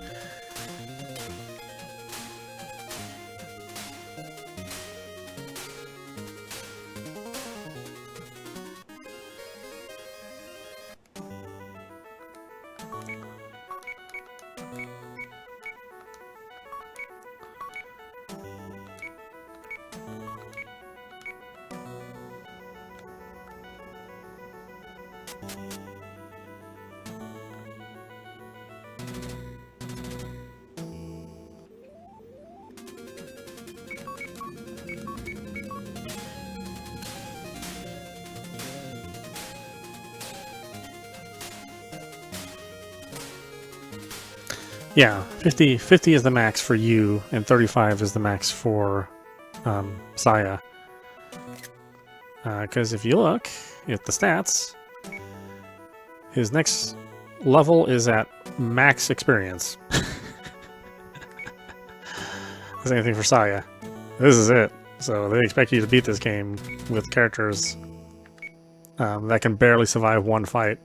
Yeah, 50 is the max for you, and 35 is the max for Saya. Because if you look at the stats, his next level is at max experience. Same thing for Saya. This is it. So they expect you to beat this game with characters that can barely survive one fight.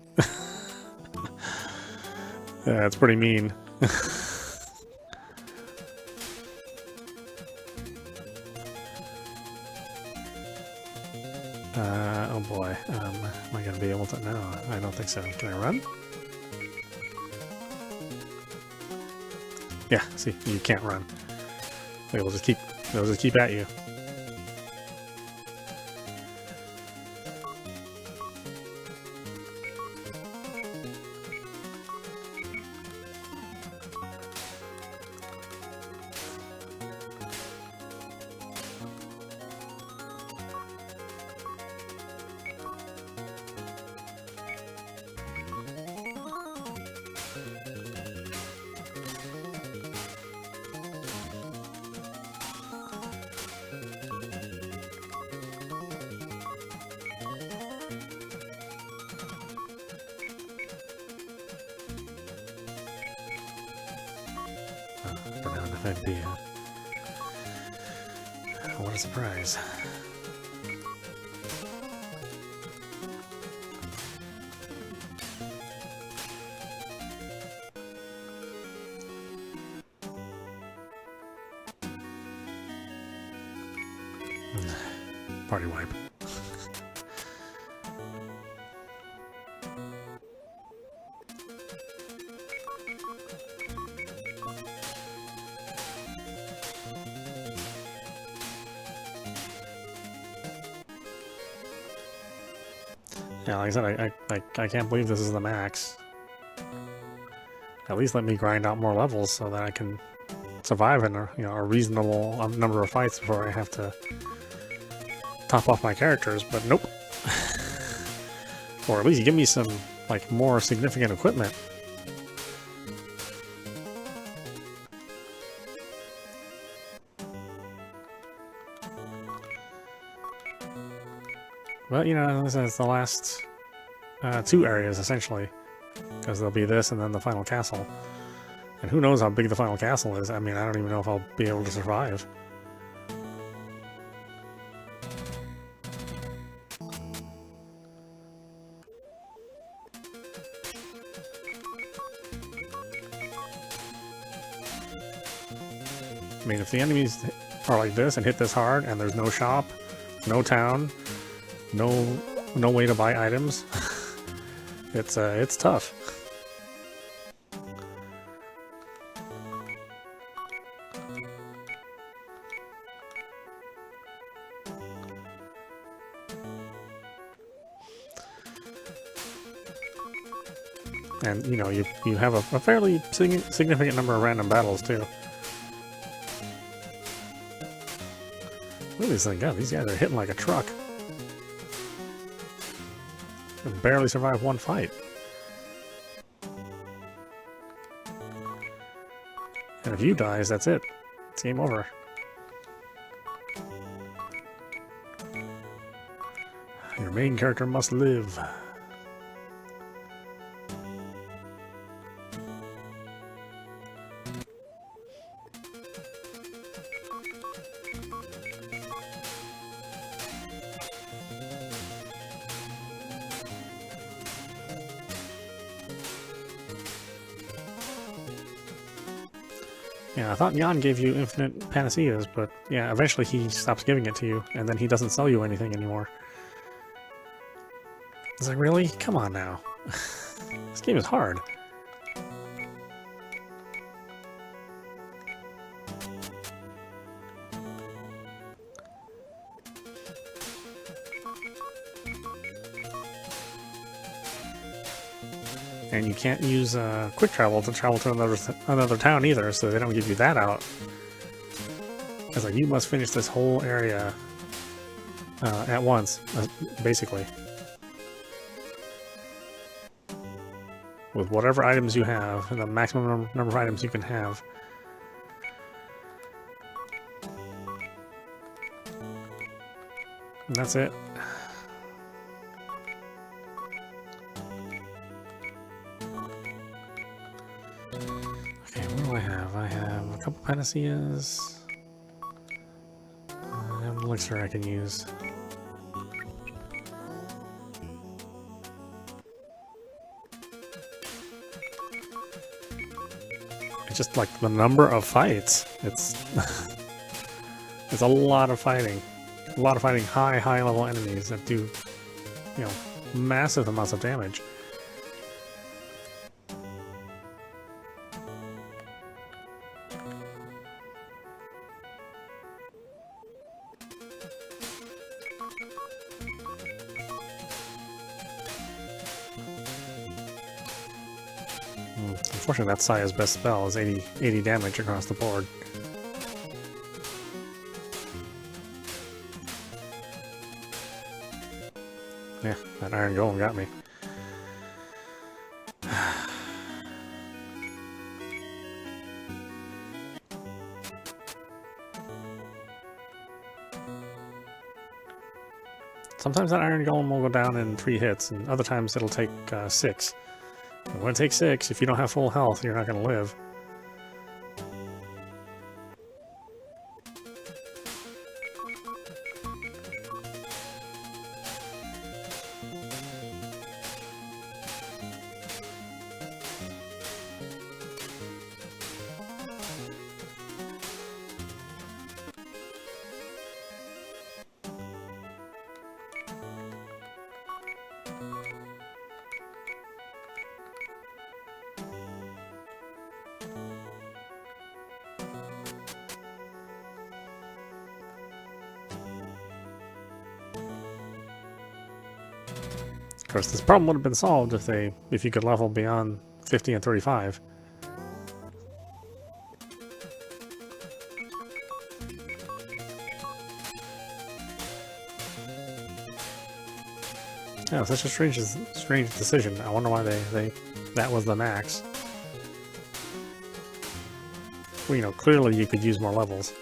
Yeah, it's pretty mean. Oh boy, am I going to be able to? No, I don't think so. Can I run? Yeah, see, you can't run. They'll just keep at you. What a surprise. Party wipe. Yeah, like I said, I can't believe this is the max. At least let me grind out more levels so that I can survive in a reasonable number of fights before I have to top off my characters. But nope. Or at least give me some more significant equipment. But, this is the last 2 areas, essentially. Because there'll be this and then the final castle. And who knows how big the final castle is. I mean, I don't even know if I'll be able to survive. I mean, if the enemies are like this and hit this hard and there's no shop, no town, no way to buy items, it's tough. And you have a fairly significant number of random battles too. Look at this thing. God, these guys are hitting like a truck. Can barely survive one fight. And if you dies, that's it. It's game over. Your main character must live. Yeah, I thought Jan gave you infinite panaceas, but yeah, eventually he stops giving it to you, and then he doesn't sell you anything anymore. It's like, really? Come on now. This game is hard. And you can't use quick travel to another town either, so they don't give you that out. It's like you must finish this whole area at once, basically. with whatever items you have, and the maximum number of items you can have. And that's it. Okay, what do I have? I have a couple panaceas. I have an elixir I can use. It's just like the number of fights. It's it's a lot of fighting. A lot of fighting high level enemies that do, you know, massive amounts of damage. Unfortunately, that Saya's best spell is 80 damage across the board. Yeah, that iron golem got me. Sometimes that iron golem will go down in 3 hits, and other times it'll take 6. And when it takes 6, if you don't have full health, you're not going to live. Of course, this problem would have been solved if you could level beyond 50 and 35. Yeah, such a strange decision. I wonder why that was the max. Well, you know, clearly you could use more levels.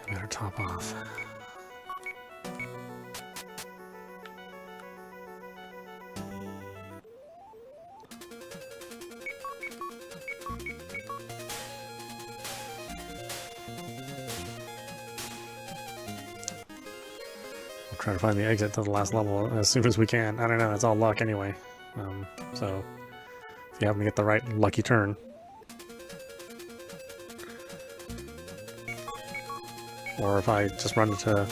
Better top off. We'll try to find the exit to the last level as soon as we can. I don't know, it's all luck anyway. So if you happen to get the right lucky turn. Or if I just run into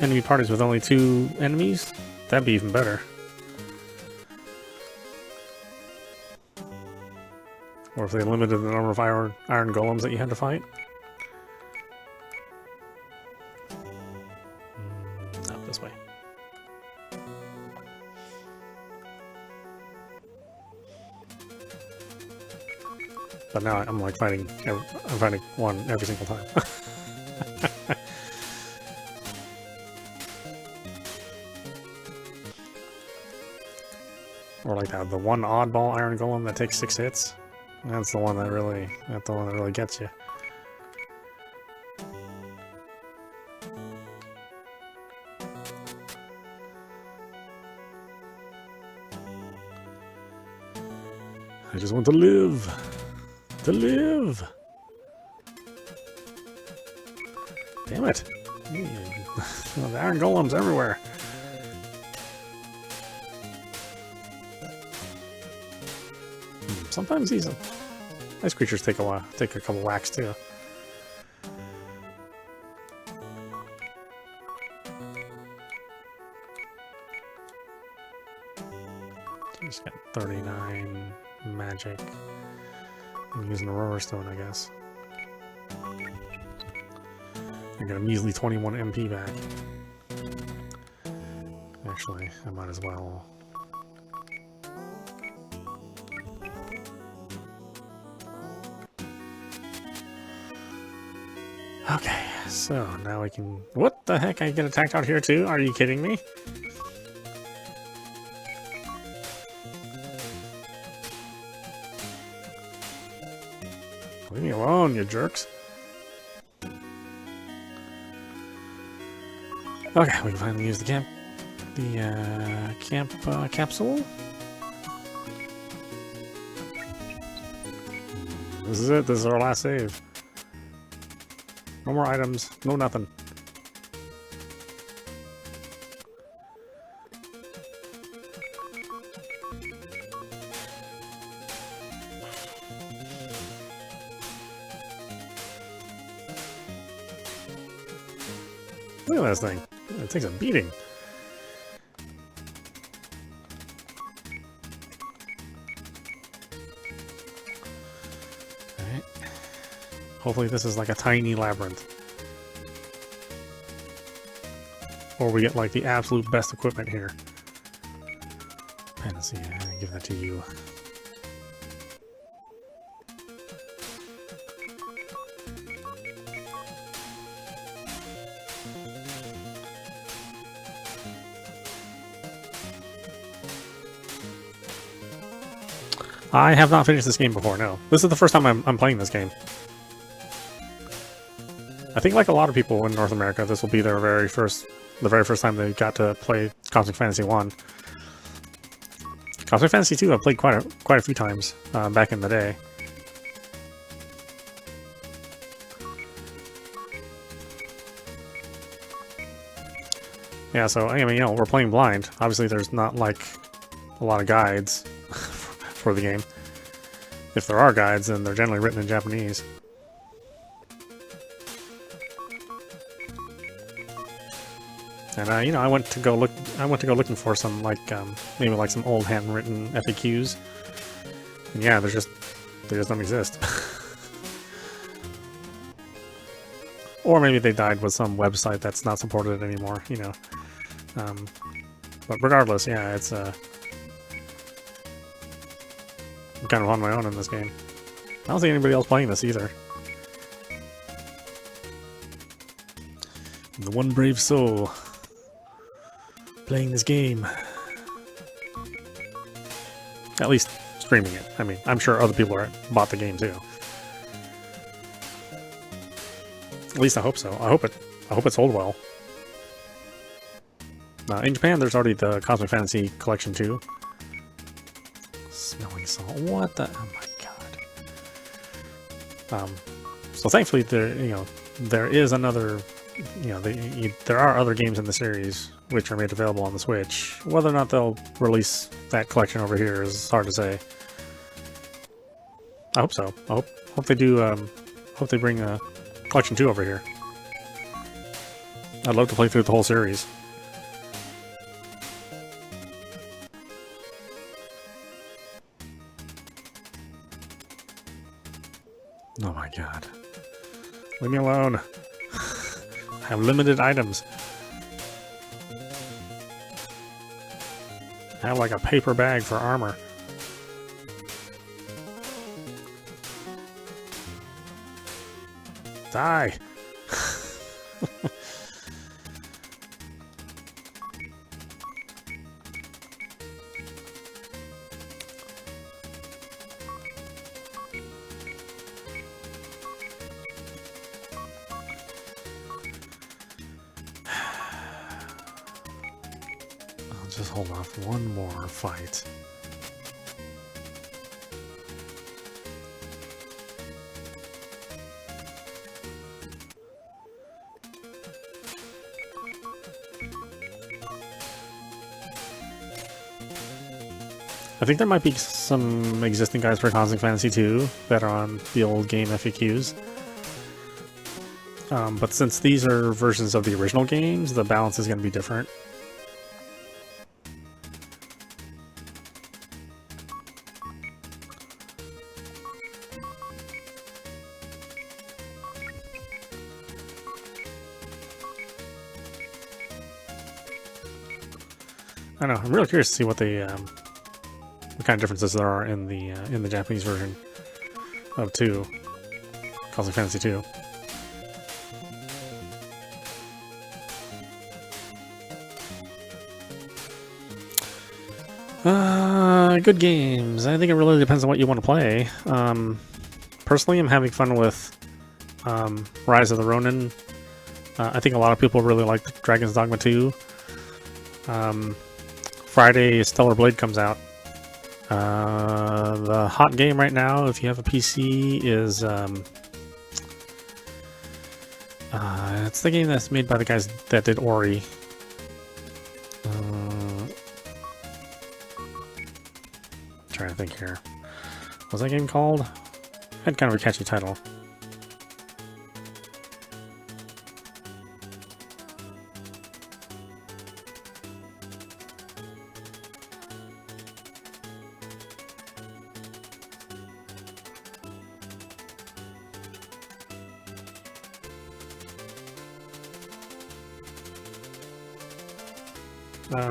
enemy parties with only 2 enemies, that'd be even better. Or if they limited the number of iron golems that you had to fight. Not this way. But now I'm like fighting one every single time. Or like that, the one oddball iron golem that takes 6 hits. That's the one that really gets you. I just want to live. To live. Damn it. The iron golems everywhere. Sometimes these ice creatures take a couple whacks too. Just got 39 magic. I'm using the roller stone, I guess. I got a measly 21 MP back. Actually, I might as well. Okay, so now we can... What the heck? I get attacked out here too? Are you kidding me? Leave me alone, you jerks. Okay, we can finally use the camp capsule. This is it. This is our last save. No more items. No nothing. Look at this thing. It takes a beating. Alright. Hopefully this is like a tiny labyrinth. Or we get like the absolute best equipment here. Fantasy, I give that to you. I have not finished this game before, no. This is the first time I'm playing this game. I think like a lot of people in North America, this will be their the very first time they got to play Cosmic Fantasy 1. Cosmic Fantasy 2 I've played quite a few times back in the day. Yeah, so I mean, you know, we're playing blind. Obviously there's not like a lot of guides for the game. If there are guides, then they're generally written in Japanese. And you know, I went to go looking for some like maybe like some old handwritten FAQs. And yeah, they just don't exist. Or maybe they died with some website that's not supported anymore. You know. But regardless, yeah, it's I'm kind of on my own in this game. I don't see anybody else playing this either. The one brave soul playing this game. At least streaming it. I mean, I'm sure other people bought the game too. At least I hope so. I hope it sold well. In Japan, there's already the Cosmic Fantasy Collection 2. Smelling salt. What the? Oh my god. So thankfully, there is another. There are other games in the series which are made available on the Switch. Whether or not they'll release that collection over here is hard to say. I hope so. I hope they do. Hope they bring Collection 2 over here. I'd love to play through the whole series. Oh my god. Leave me alone. I have limited items. I have like a paper bag for armor. Die! I'll just hold off one more fight. I think there might be some existing guides for Cosmic Fantasy 2 that are on the old game FAQs. But since these are versions of the original games, the balance is going to be different. I don't know. I'm really curious to see what kind of differences there are in the Japanese version of 2, Cosmic Fantasy 2. Good games. I think it really depends on what you want to play. Personally, I'm having fun with Rise of the Ronin. I think a lot of people really like Dragon's Dogma 2. Friday, Stellar Blade comes out. The hot game right now, if you have a PC, is it's the game that's made by the guys that did Ori. Trying to think here. What was that game called? Had kind of a catchy title.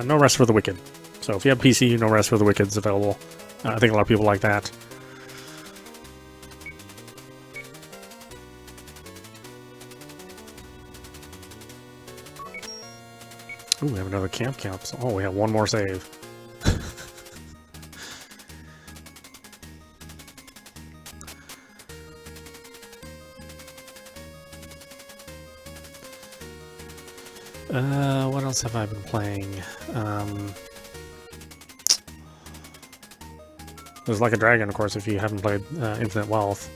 No Rest for the Wicked. So if you have PC, No Rest for the Wicked is available. I think a lot of people like that. Ooh, we have another camp. Oh, we have one more save. What else have I been playing? There's Like a Dragon, of course, if you haven't played Infinite Wealth.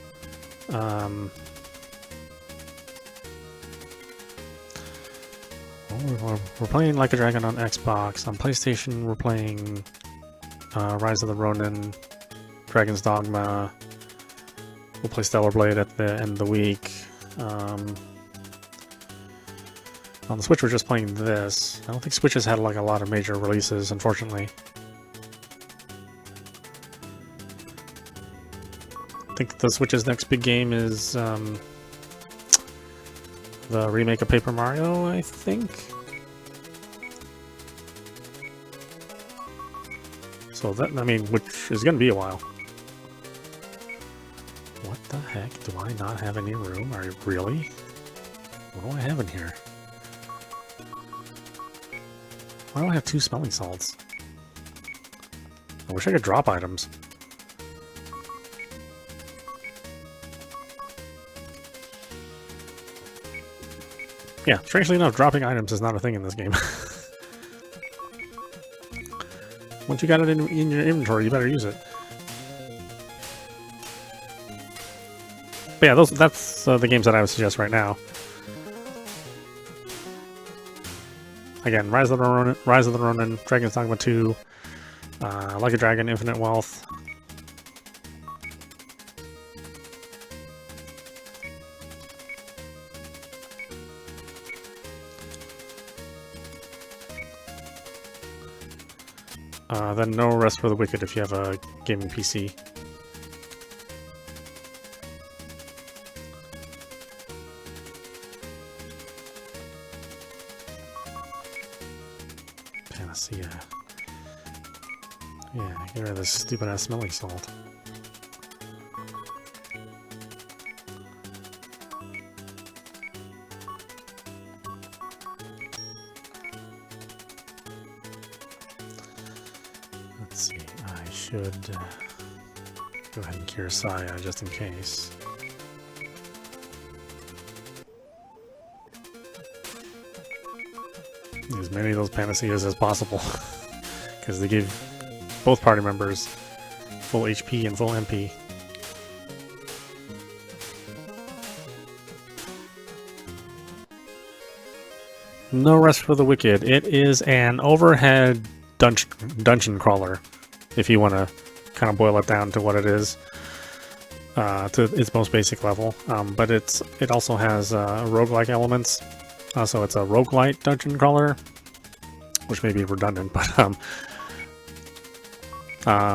We're playing Like a Dragon on Xbox. On PlayStation, we're playing Rise of the Ronin, Dragon's Dogma. We'll play Stellar Blade at the end of the week. On the Switch, we're just playing this. I don't think Switch has had like a lot of major releases, unfortunately. I think the Switch's next big game is the remake of Paper Mario, I think. So that, I mean, which is going to be a while. What the heck? Do I not have any room? Are you really? What do I have in here? Why do I have 2 smelling salts? I wish I could drop items. Yeah, strangely enough, dropping items is not a thing in this game. Once you got it in your inventory, you better use it. But yeah, that's the games that I would suggest right now. Again, Rise of the Ronin, Dragon's Dogma 2, Like a Dragon, Infinite Wealth. Then No Rest for the Wicked if you have a gaming PC. Panacea. Yeah, get rid of this stupid ass smelling salt. Let's see, I should go ahead and cure Saya just in case. As many of those panaceas as possible, because they give both party members full HP and full MP. No Rest for the Wicked. It is an overhead dungeon crawler, if you want to kind of boil it down to what it is, to its most basic level. But it also has roguelike elements. So it's a roguelite dungeon crawler, which may be redundant, but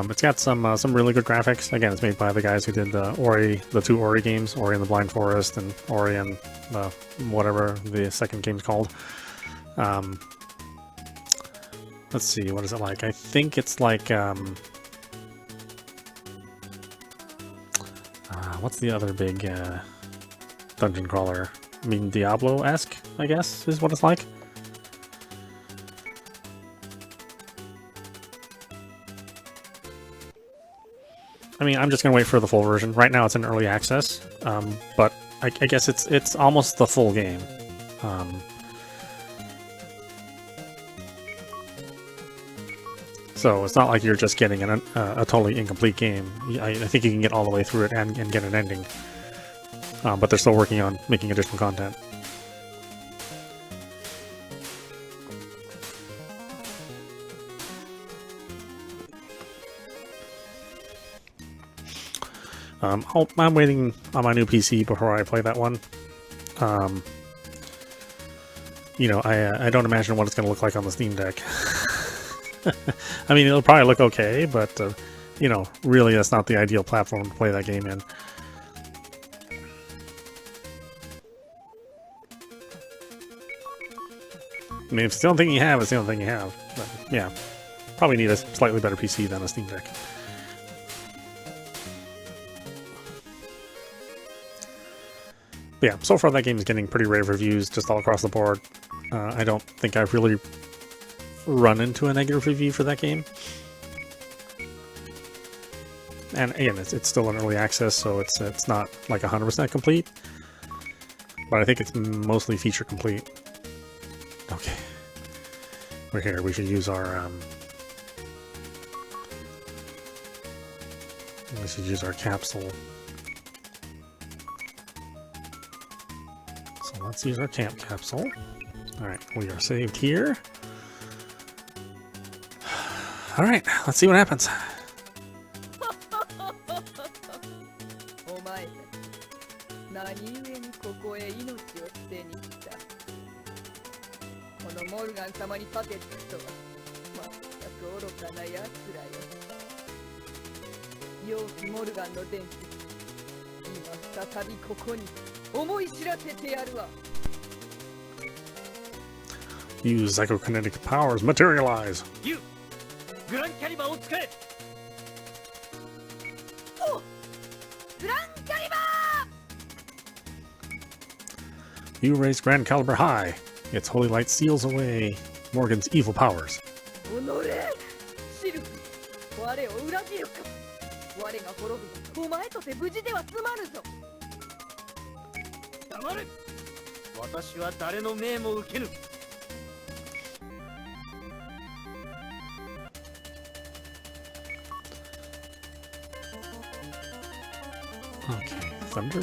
it's got some really good graphics. Again, it's made by the guys who did the 2 Ori games, Ori and the Blind Forest, and Ori and whatever the second game's called. Let's see, what is it like? I think it's like what's the other big dungeon crawler? I mean, Diablo-esque, I guess, is what it's like. I mean, I'm just gonna wait for the full version. Right now, it's in early access, but I guess it's almost the full game. So it's not like you're just getting a totally incomplete game. I think you can get all the way through it and get an ending. But they're still working on making additional content. I'm waiting on my new PC before I play that one. You know, I don't imagine what it's going to look like on the Steam Deck. I mean, it'll probably look okay, but, you know, really that's not the ideal platform to play that game in. I mean, if it's the only thing you have, it's the only thing you have. But, yeah, probably need a slightly better PC than a Steam Deck. But yeah, so far that game is getting pretty rave reviews just all across the board. I don't think I've really run into a negative review for that game. And again, it's still in early access, so it's not like 100% complete. But I think it's mostly feature complete. Okay. We're here. We should use our capsule. So let's use our camp capsule. Alright, we are saved here. Alright, let's see what happens. お前何故にここへ命を捨てに来た。このモルガン様にパテットとはまったく愚かな奴らよ。幼きモルガンの伝説、今再びここに思い知らせてやるわ。 Use psychokinetic powers, materialize! You! グランキャリバーを使え。お、グランキャリバー。 You raise Grand Caliber high. Its holy light seals away Morgan's evil powers. おのれ、シルフ、我を裏切るか。我が滅び、お前とて無事では済まぬぞ。黙れ。私は誰の命も受けぬ。 Okay, thunder.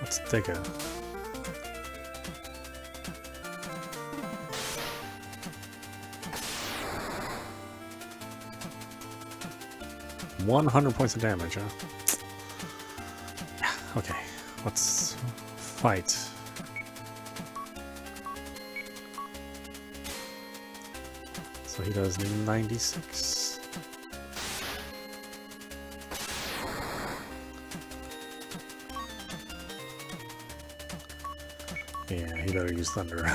Let's take a 100 points of damage, huh? Okay, let's fight. So he does 96. Yeah, he better use thunder.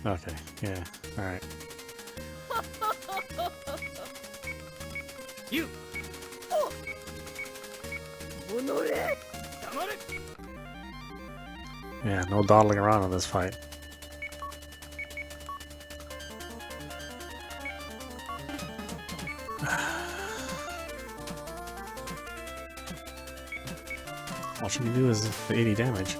Okay, yeah, alright. You! Oh! Yeah, no dawdling around in this fight. All she can do is the 80 damage.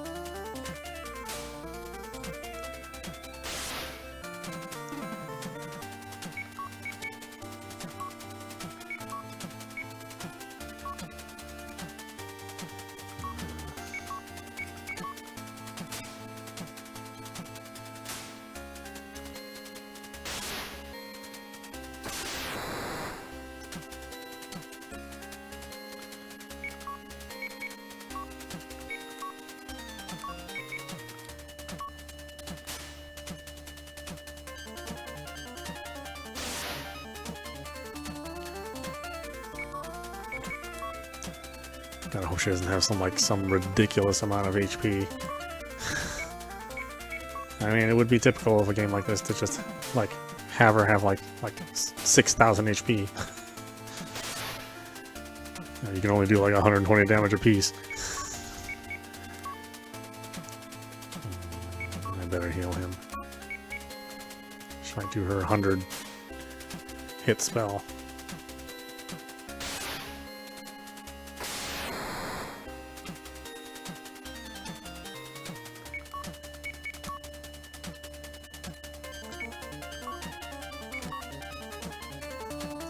Gotta hope she doesn't have some ridiculous amount of HP. I mean, it would be typical of a game like this to just like have her have like 6,000 HP. You can only do like 120 damage apiece. I better heal him. She might do her 100 hit spell.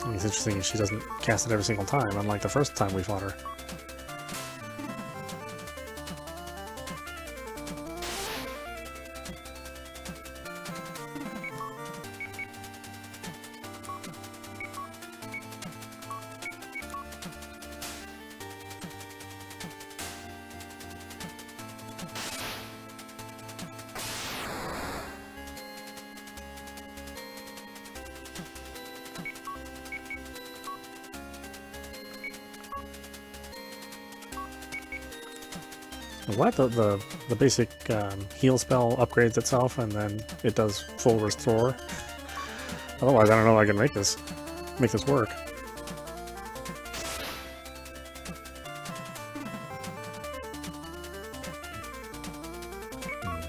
It's interesting she doesn't cast it every single time, unlike the first time we fought her. What? The basic heal spell upgrades itself, and then it does full restore. Otherwise, I don't know if I can make this work.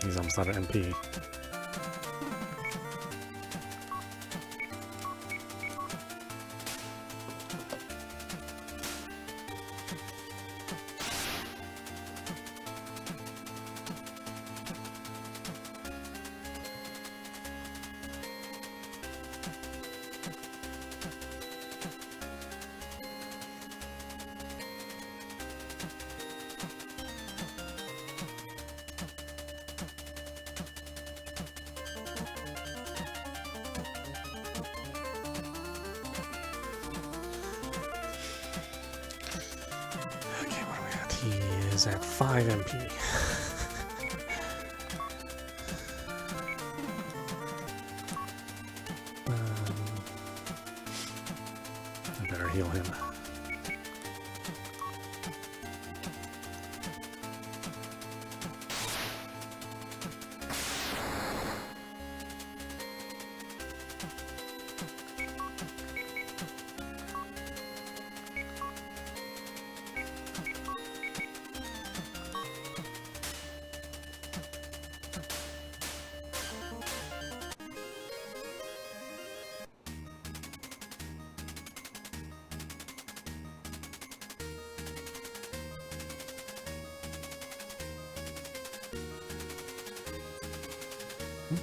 He's almost out of MP. He is at 5 MP. I better heal him.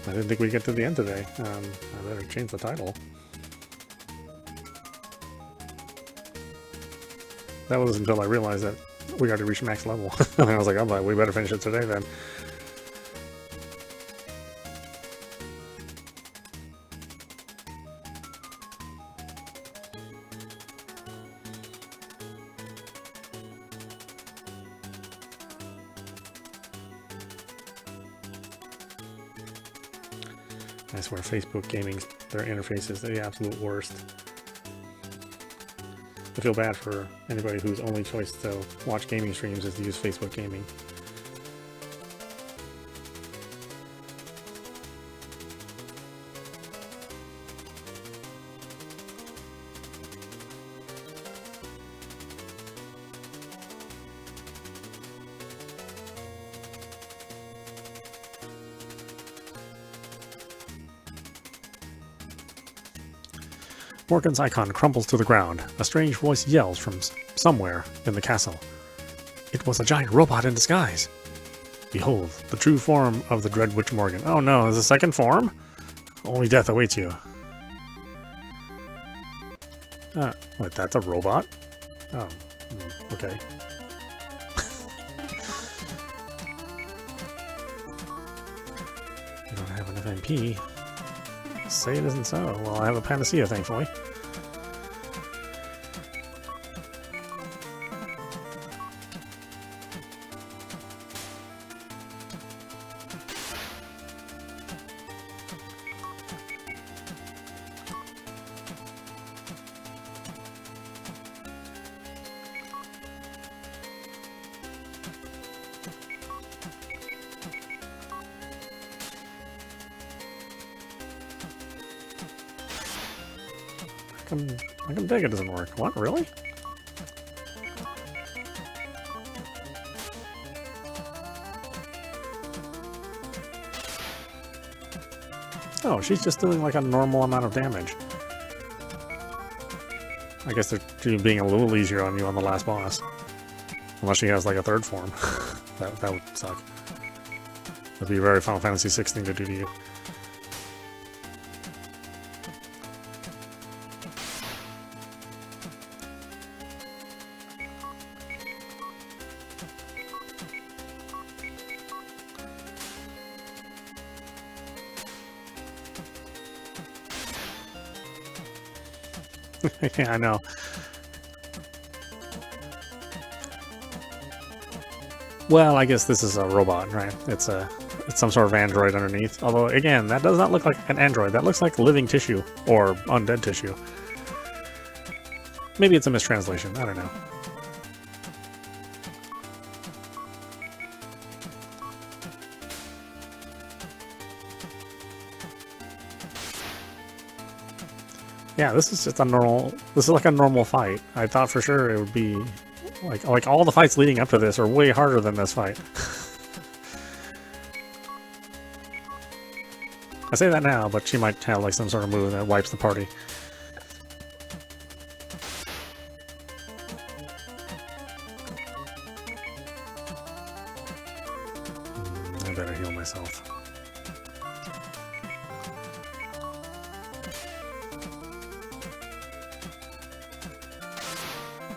I didn't think we'd get to the end today. I better change the title. That was until I realized that we got to reach max level. And I was like, oh, we better finish it today then. I swear Facebook gaming, their interface is the absolute worst. I feel bad for anybody whose only choice to watch gaming streams is to use Facebook gaming. Morgan's icon crumbles to the ground. A strange voice yells from somewhere in the castle. It was a giant robot in disguise. Behold, the true form of the Dread Witch Morgan. Oh no, there's a second form? Only death awaits you. What, that's a robot? Oh, okay. You don't have enough MP. Say it isn't so. Well, I have a panacea, thankfully. I can dig it doesn't work. What, really? Oh, she's just doing like a normal amount of damage. I guess they're being a little easier on you on the last boss. Unless she has like a third form. that would suck. That'd be a very Final Fantasy VI thing to do to you. Yeah, I know. Well, I guess this is a robot, right? It's some sort of android underneath. Although, again, that does not look like an android. That looks like living tissue or undead tissue. Maybe it's a mistranslation. I don't know. Yeah, this is just a normal. This is like a normal fight. I thought for sure it would be like all the fights leading up to this are way harder than this fight. I say that now, but she might have like some sort of move that wipes the party. I better heal myself.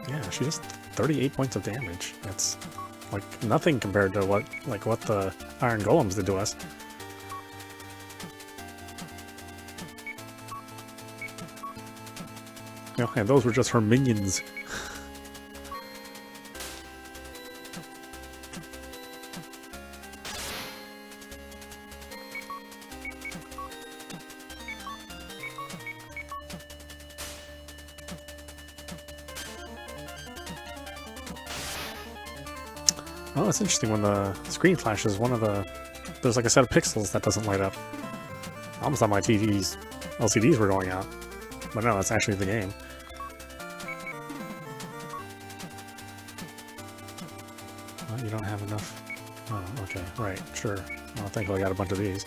Yeah, she does 38 points of damage. That's like nothing compared to what the Iron Golems did to us. You know, and those were just her minions. Oh, it's interesting when the screen flashes. There's like a set of pixels that doesn't light up. I almost thought my TV's LCDs were going out, but no, that's actually the game. Well, you don't have enough. Oh, okay, right, sure. Well, thankfully I got a bunch of these.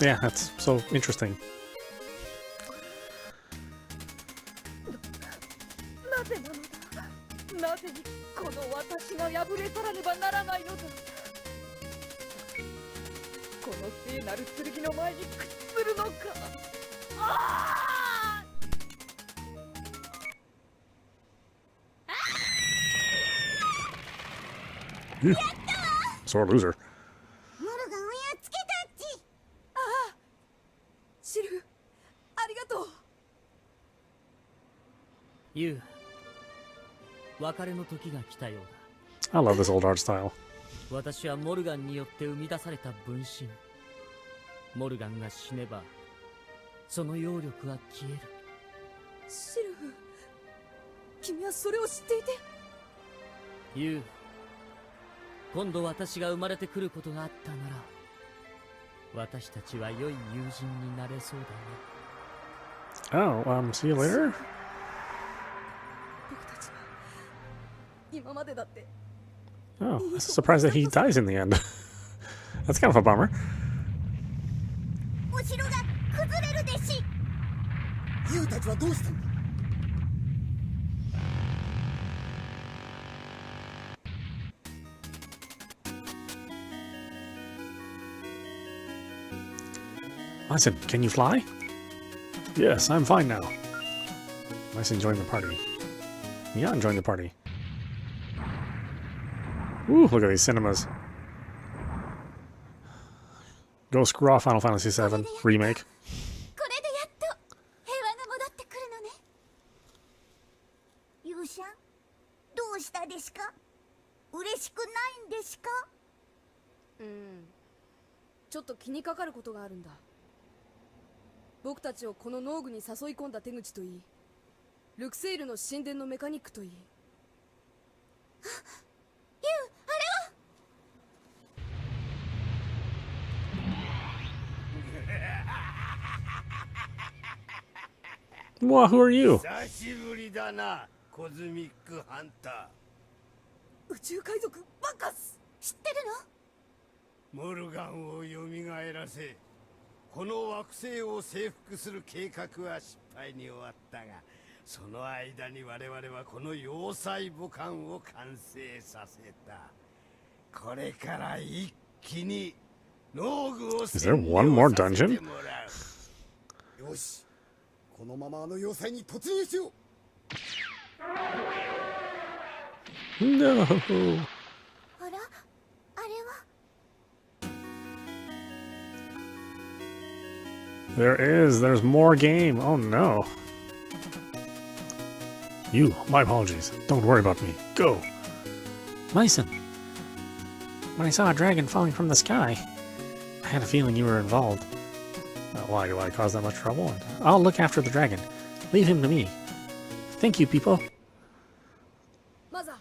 Yeah, that's so interesting. なぜなのだ。なぜにこの私が破れ去らねばならないのだ。この聖なる剣の前に屈するのか。ああ。Sore loser. ユウ、別れの時が来たよう I love this old art style. だ。私はモルガンによって生み出された分身。モルガンが死ねば、その揚力は消える。シルフ、君はそれを知っていて。ユウ、今度私が生まれてくることがあったなら、私たちは良い友人になれそうだね。Oh, see you later? 僕たちは今までだって。 Oh, I'm surprised that he dies in the end. That's kind of a bummer. お城が崩れるでし。ユウたちはどうしたんだ。I said, can you fly? Yes, I'm fine now. Nice enjoying the party. Yeah, enjoying the party. Ooh, look at these cinemas. Go screw off Final Fantasy VII Remake. これでやっと平和が戻ってくるのね。ユウシャン、どうしたですか。嬉しくないんですか。ちょっと気にかかることがあるんだ。僕たちをこの農具に誘い込んだ手口といい、ルクセイルの神殿のメカニックといい。Well, who are you? 久しぶりだな、コズミックハンタ宇宙海賊バカス。知ってるの？ー。モルガンを蘇らせ、この惑星を征服する計画は失敗に終わったが、その間に我々はこの要塞母艦を完成させた。これから一気に農具を Is there one more dungeon? よし、このままあの要塞に突入しよう。 No. あら、あれは。 There's more game. Oh no. You, my apologies. Don't worry about me. Go. Myson. When I saw a dragon falling from the sky, I had a feeling you were involved. Why do I cause that much trouble? I'll look after the dragon. Leave him to me. Thank you, people. マザー、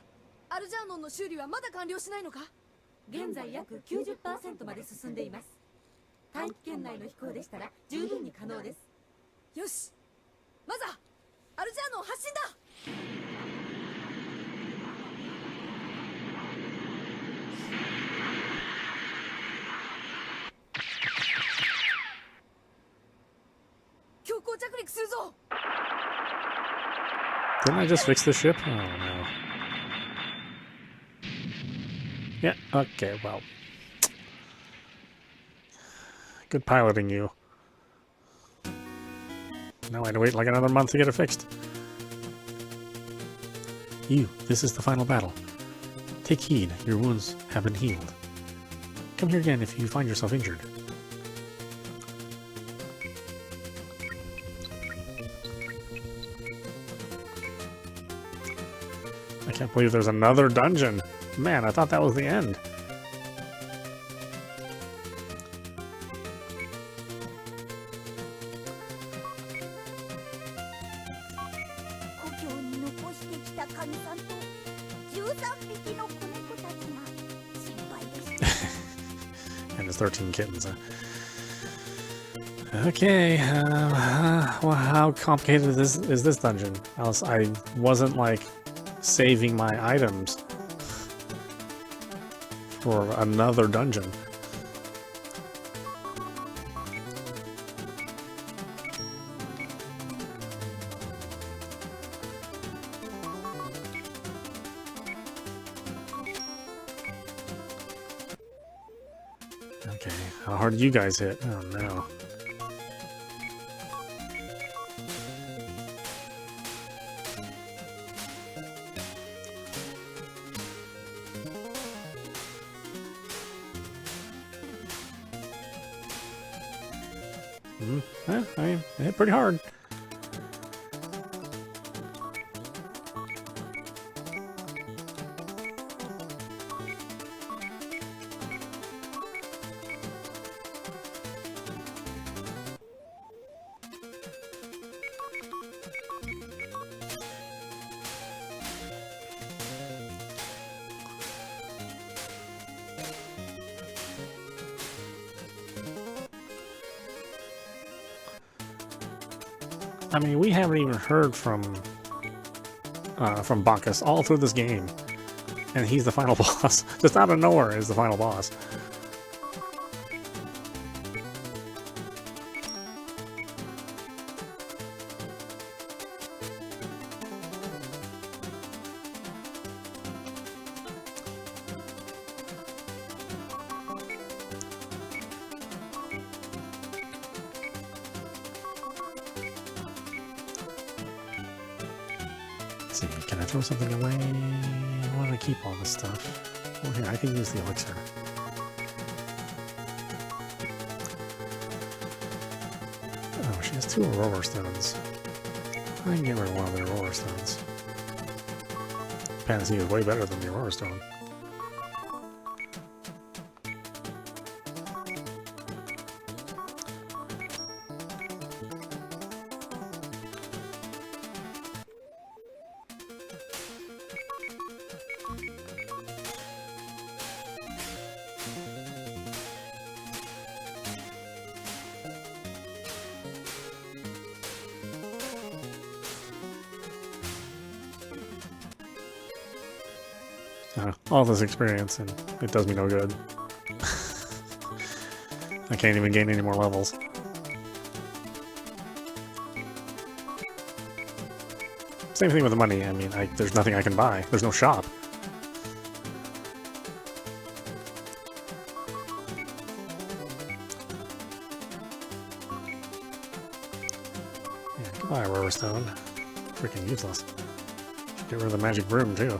アルジャーノンの修理はまだ完了しないのか？現在約 90% まで進んでいます。大気圏内の飛行でしたら十分に可能です。よし、マザー、アルジャーノン発進だ。強行着陸するぞ。 Didn't I just fix the ship? Oh no. Yeah, okay, well. Good piloting, you. Now I had to wait like another month to get it fixed. You, this is the final battle. Take heed, your wounds have been healed. Come here again if you find yourself injured. I can't believe there's another dungeon. Man, I thought that was the end. And his 13 kittens. Okay, well, how complicated is this dungeon? I wasn't like saving my items for another dungeon. Okay, how hard did you guys hit? Oh no. I mean, it hit pretty hard. I mean, we haven't even heard from Bacchus all through this game, and he's the final boss. Just out of nowhere is the final boss. Let's see, can I throw something away? I want to keep all this stuff. Oh, here, I can use the elixir. Oh, she has 2 Aurora Stones. I can get rid of one of the Aurora Stones. Panacea is way better than the Aurora Stone. all this experience and it does me no good. I can't even gain any more levels. Same thing with the money. I mean, there's nothing I can buy. There's no shop. Yeah, goodbye, Aurora Stone. Freaking useless. Get rid of the magic broom, too.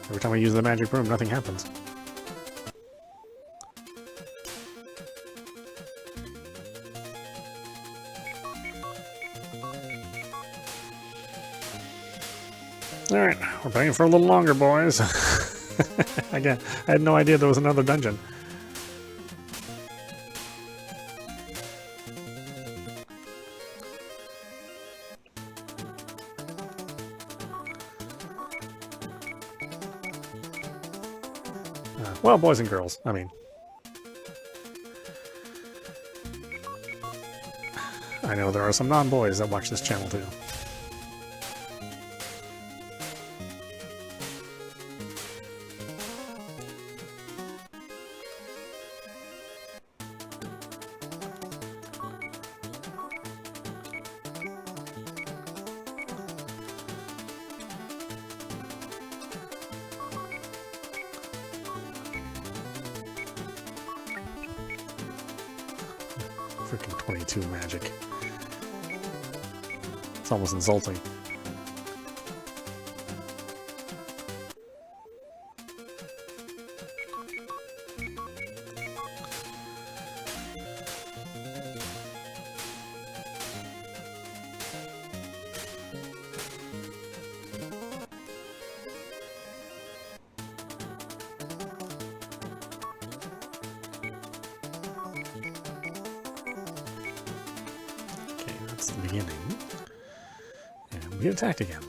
Every time I use the magic broom, nothing happens. Alright, we're playing for a little longer, boys. Again, I had no idea there was another dungeon. Well, boys and girls, I mean. I know there are some non-boys that watch this channel too. Freaking 22 magic. It's almost insulting. The beginning, and we get attacked again.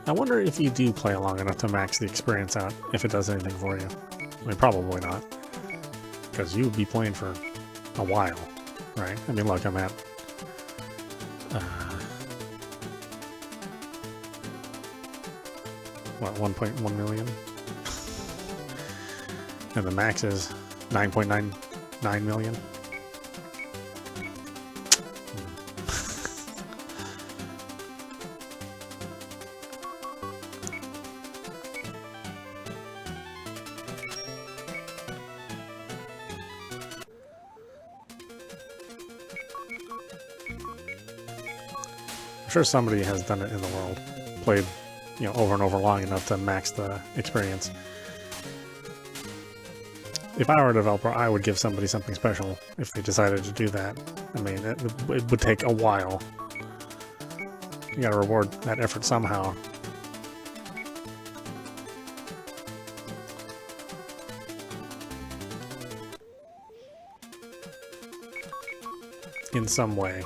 I wonder if you do play long enough to max the experience out, if it does anything for you. I mean, probably not. Because you would be playing for a while, right? I mean, look, I'm at... what, 1.1 million? And the max is 9.99 million. I'm sure somebody has done it in the world, played, you know, over and over long enough to max the experience. If I were a developer, I would give somebody something special if they decided to do that. I mean, it would take a while. You gotta reward that effort somehow. In some way.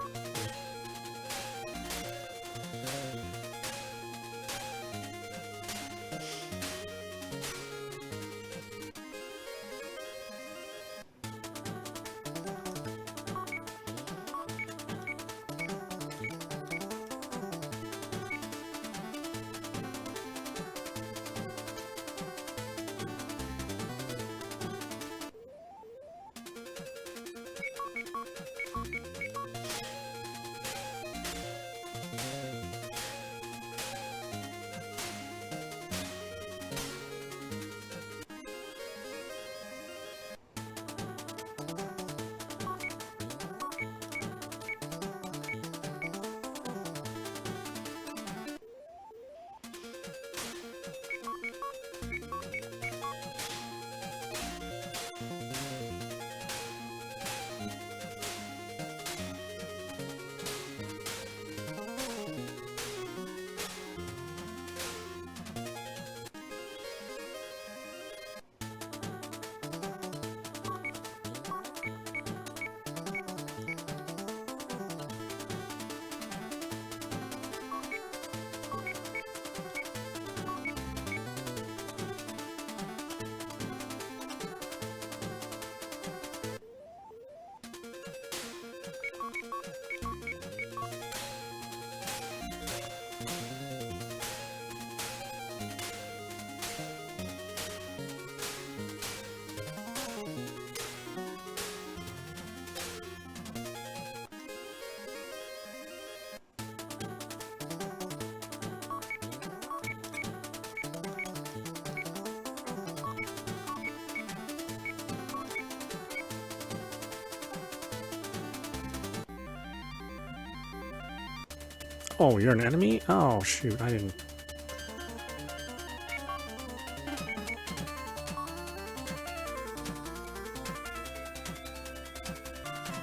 Oh, you're an enemy? Oh, shoot. I didn't...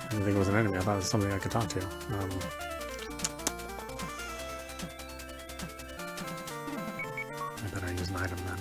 I didn't think it was an enemy. I thought it was something I could talk to. I better use an item then.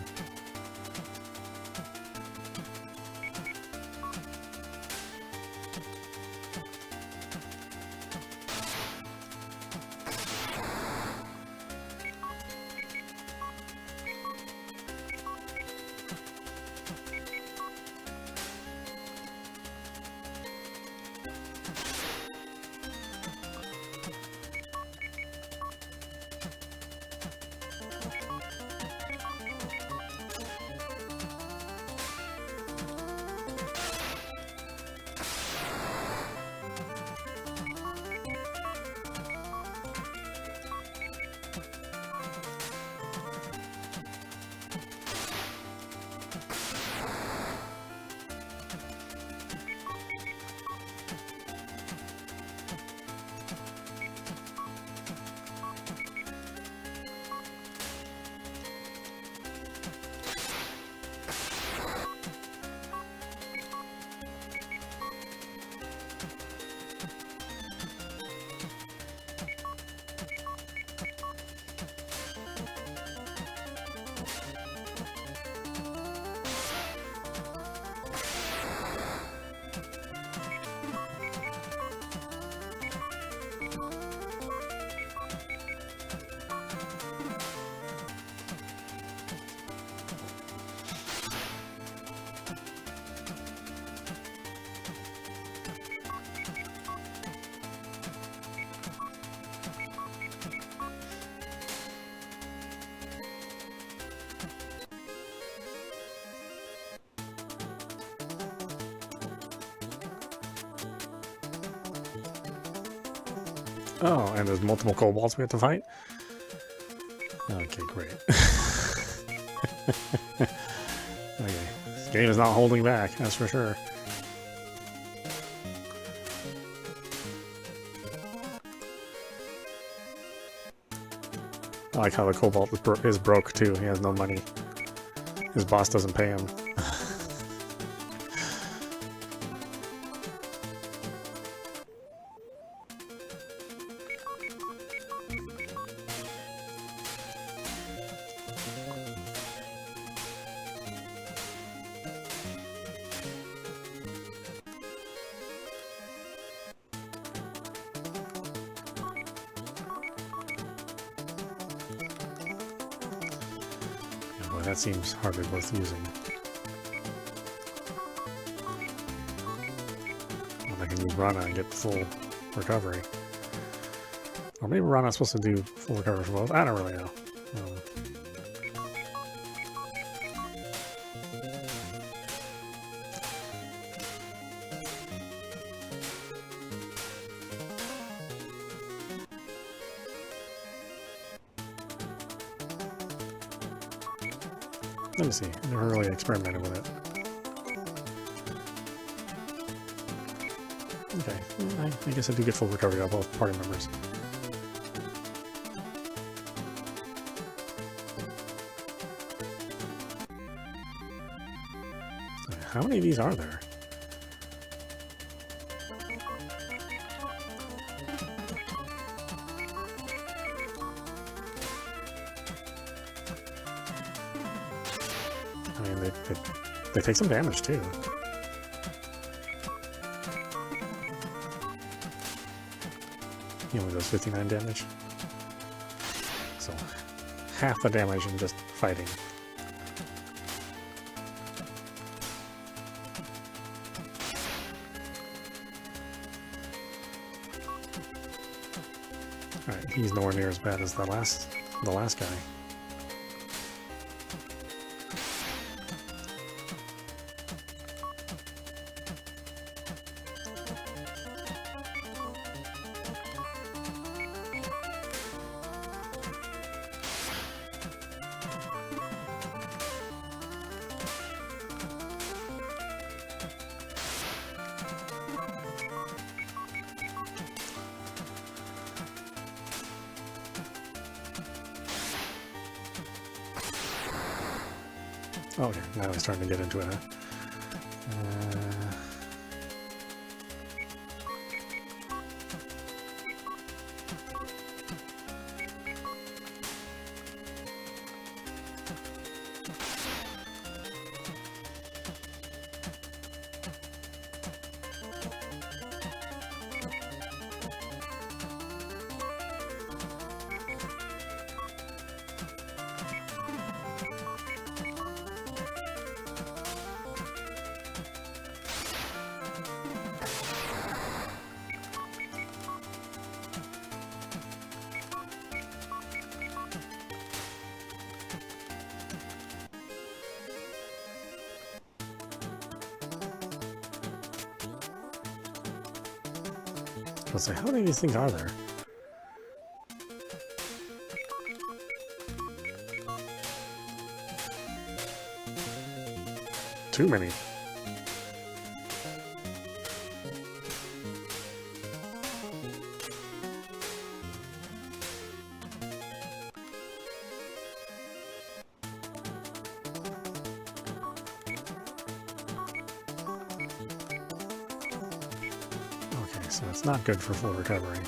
Oh, and there's multiple kobolds we have to fight? Okay, great. Okay, this game is not holding back, that's for sure. I like how the kobold is broke too, he has no money. His boss doesn't pay him. That seems hardly worth using. When I can use Rana and get full recovery. Or maybe Rana's supposed to do full recovery for both. I don't really know. Let me see. I never really experimented with it. Okay, I guess I do get full recovery of both party members. How many of these are there? I mean, they take some damage too. He only does 59 damage. So, half the damage in just fighting. Alright, he's nowhere near as bad as the last guy. Okay, now we're starting to get into it, huh? Let's say, how many of these things are there? Too many. Okay, so it's not good for full recovery.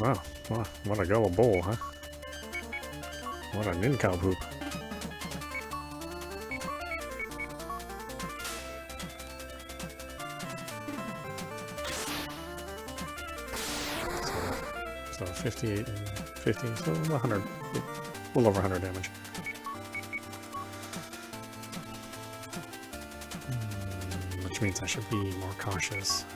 Wow, what a gullible bowl, huh? What a nincompoop. So 58 and 50, so 100, a little over 100 damage. Which means I should be more cautious.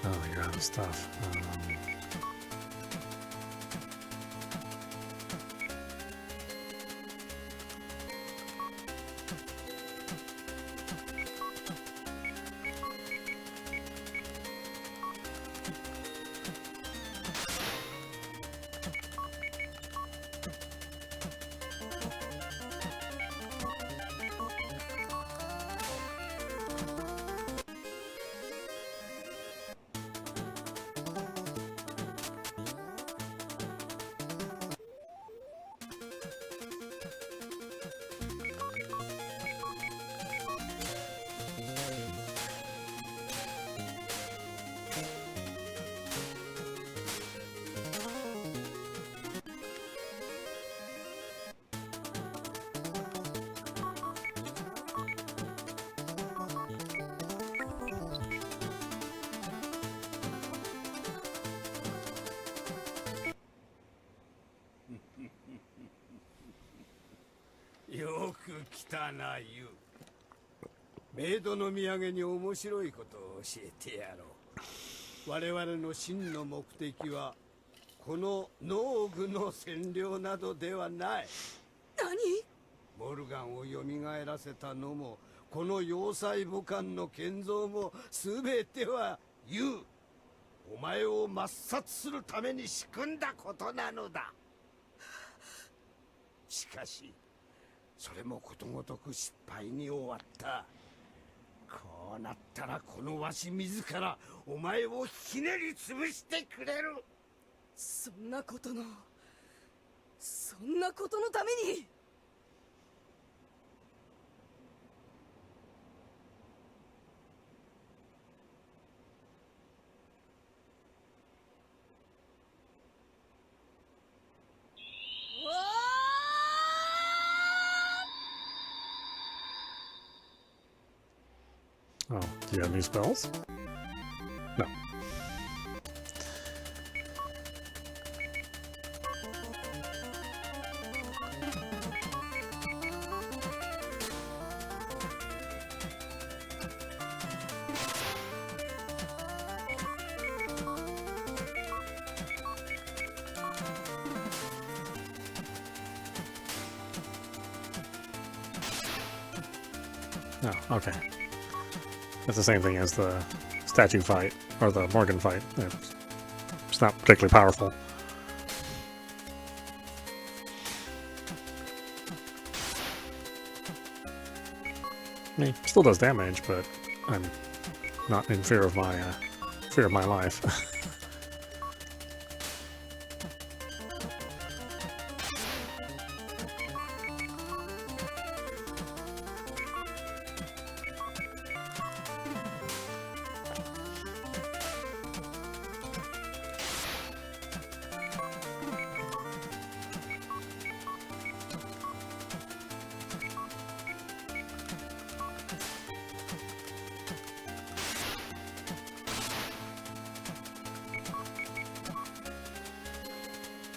Oh, you're out of stuff. よく来たな、ユウ。メイドの土産に面白いことを教えてやろう。我々の真の目的はこの農具の占領などではない。何？モルガンを蘇らせたのもこの要塞母艦の建造も全てはユウ、お前を抹殺するために仕組んだことなのだ。しかしそれもことごとく失敗に終わった。こうなったらこのわし自らお前をひねり潰してくれる。そんなことのために。Oh, do you have new spells? No. Oh, okay. That's the same thing as the statue fight, or the Morgan fight. It's not particularly powerful. I mean, it still does damage, but I'm not in fear of my life.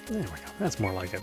There we go. That's more like it.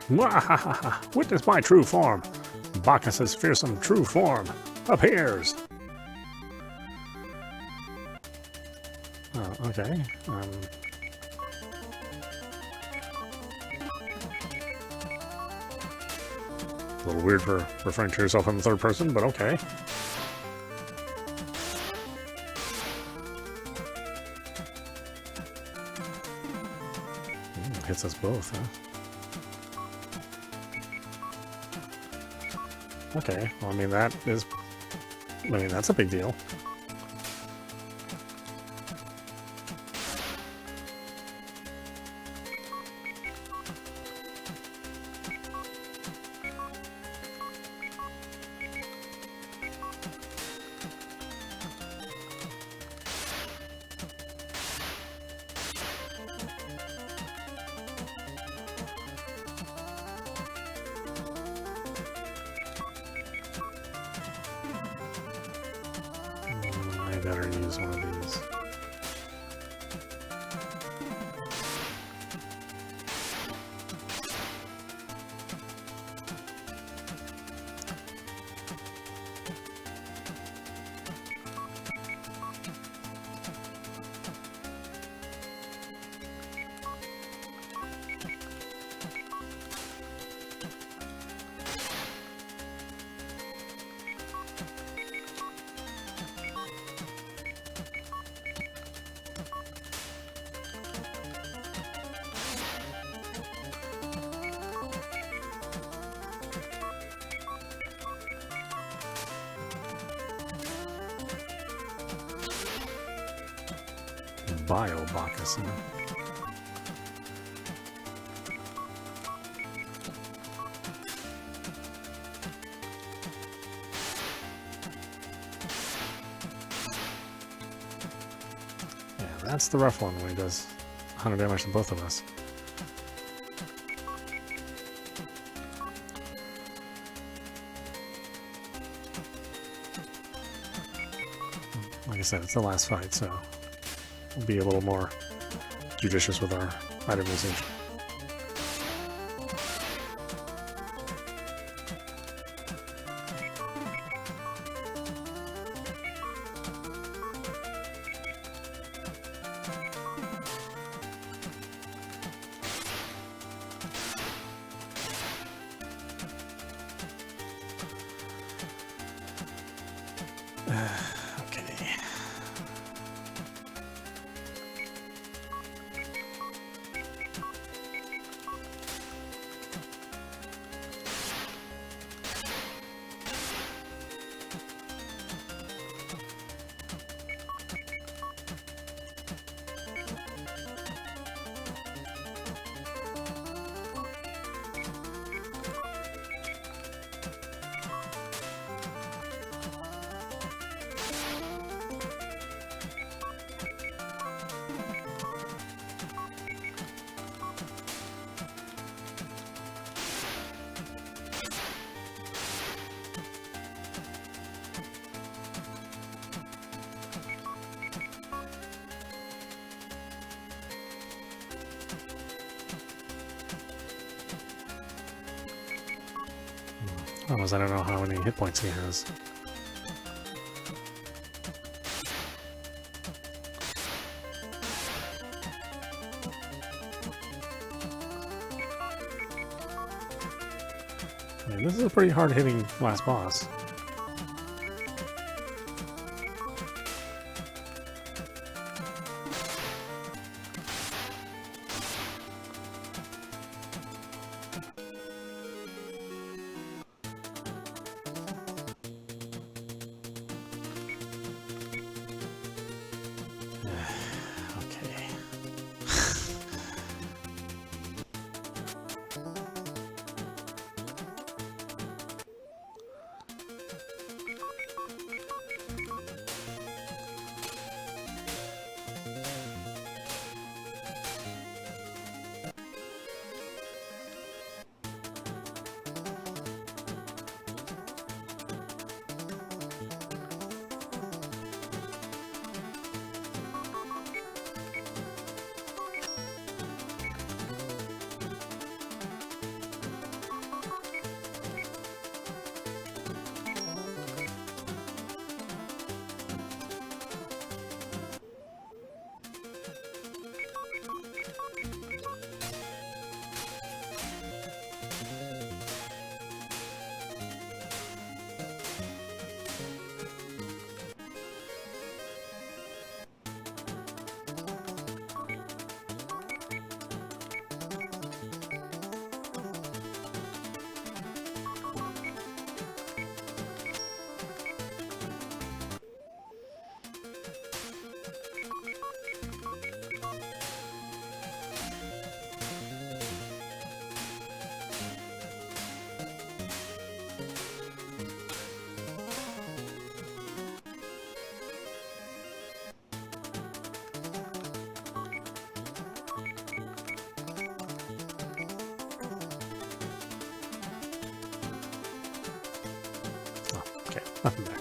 Mwahaha! Witness my true form! Bacchus's fearsome true form appears! Oh, okay. A little weird for referring to yourself in the third person, but okay. Hits us both, huh? Okay, well, that's a big deal. I better use one of these. Bio-Bacchus. Yeah, that's the rough one when he does 100 damage to both of us. Like I said, it's the last fight, so we'll be a little more judicious with our item usage. Almost, I don't know how many hit points he has. I mean, this is a pretty hard-hitting last boss. Nothing there.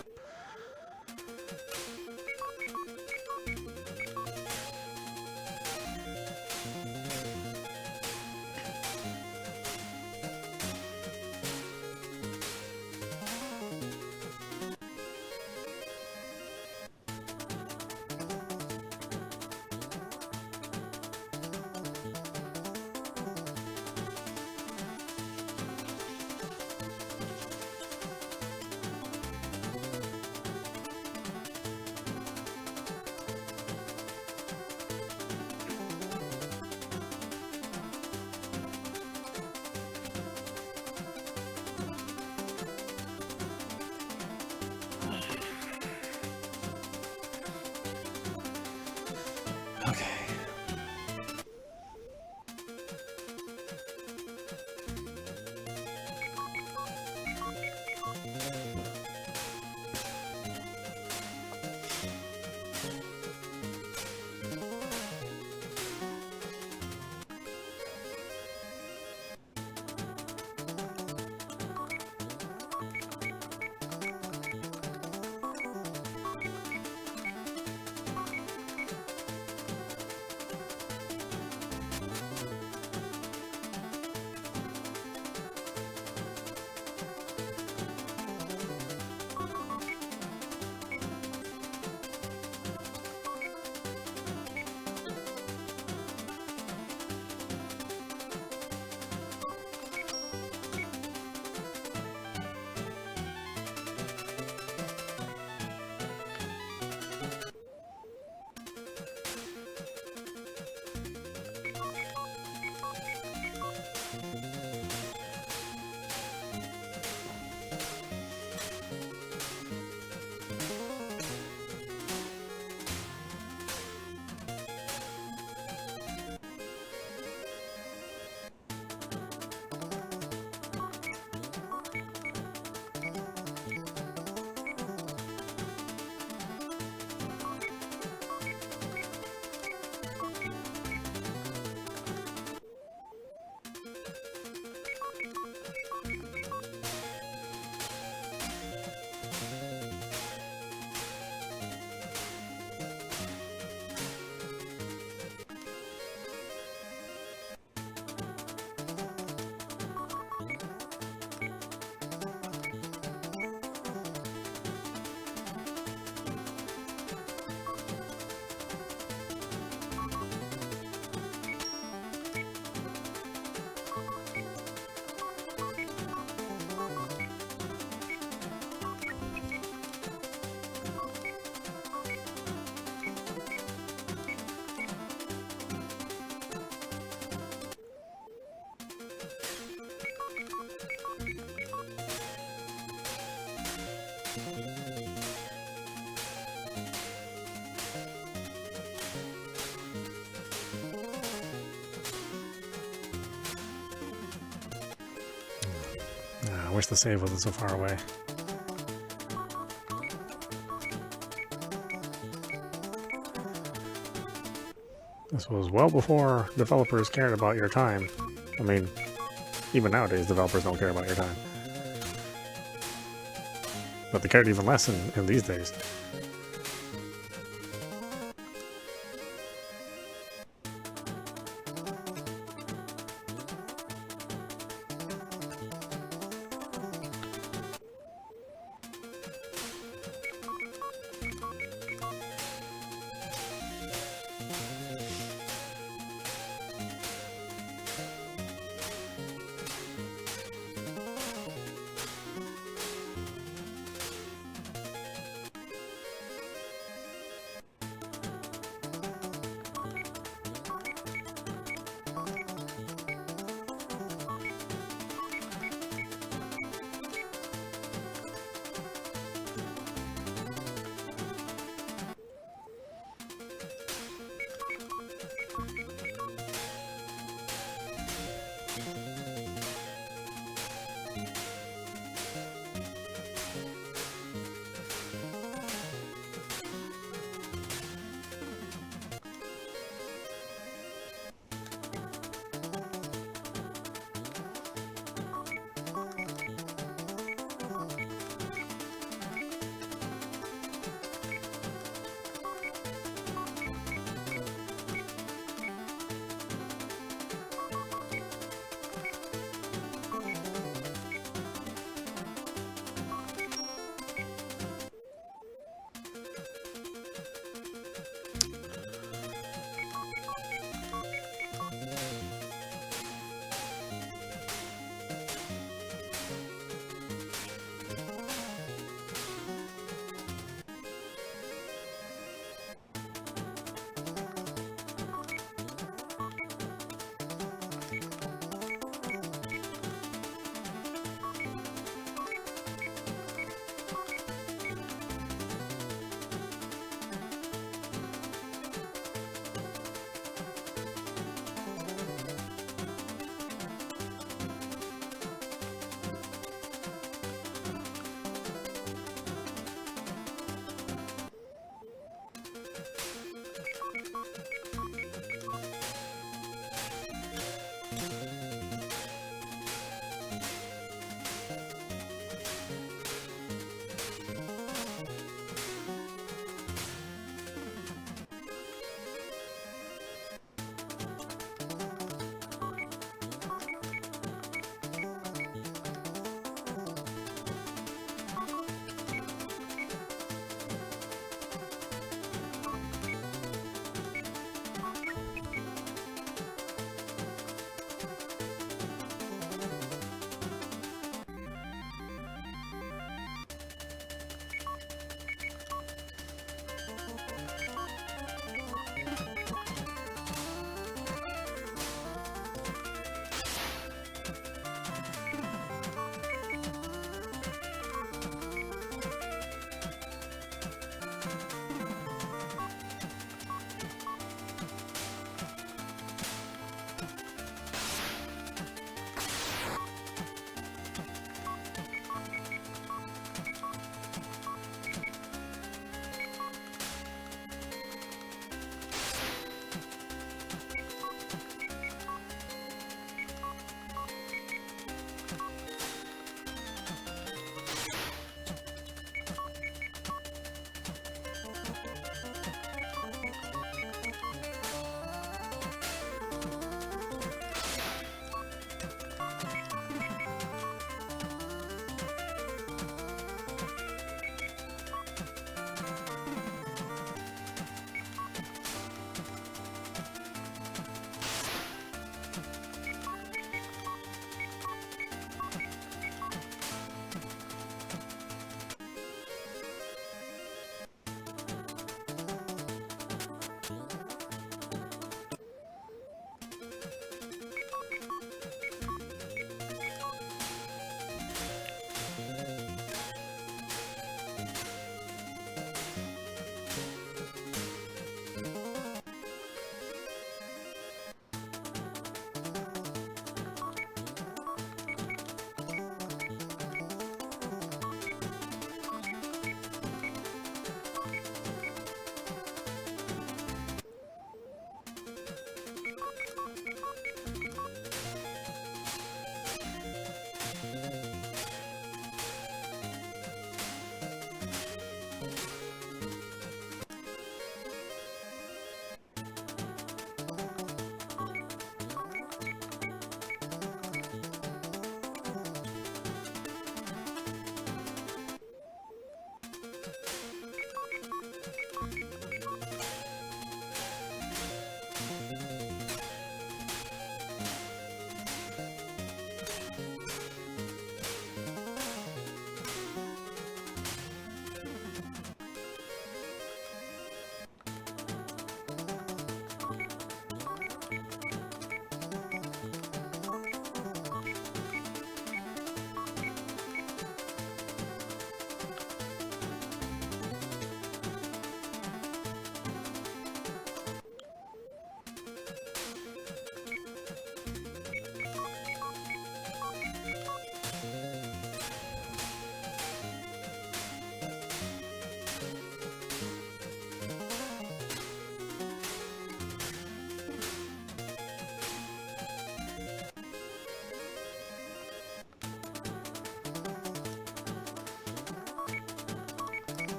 wish the save wasn't so far away. This was well before developers cared about your time. I mean, even nowadays, developers don't care about your time. But they cared even less in these days.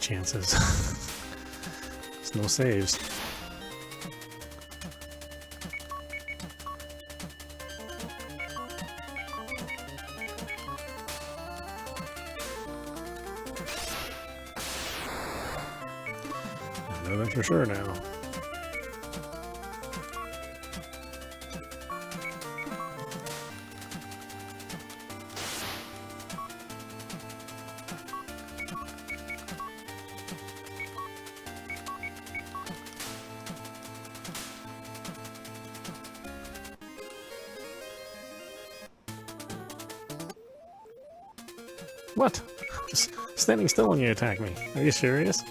chances. There's no saves. I know that for sure now. What? Just standing still when you attack me. Are you serious?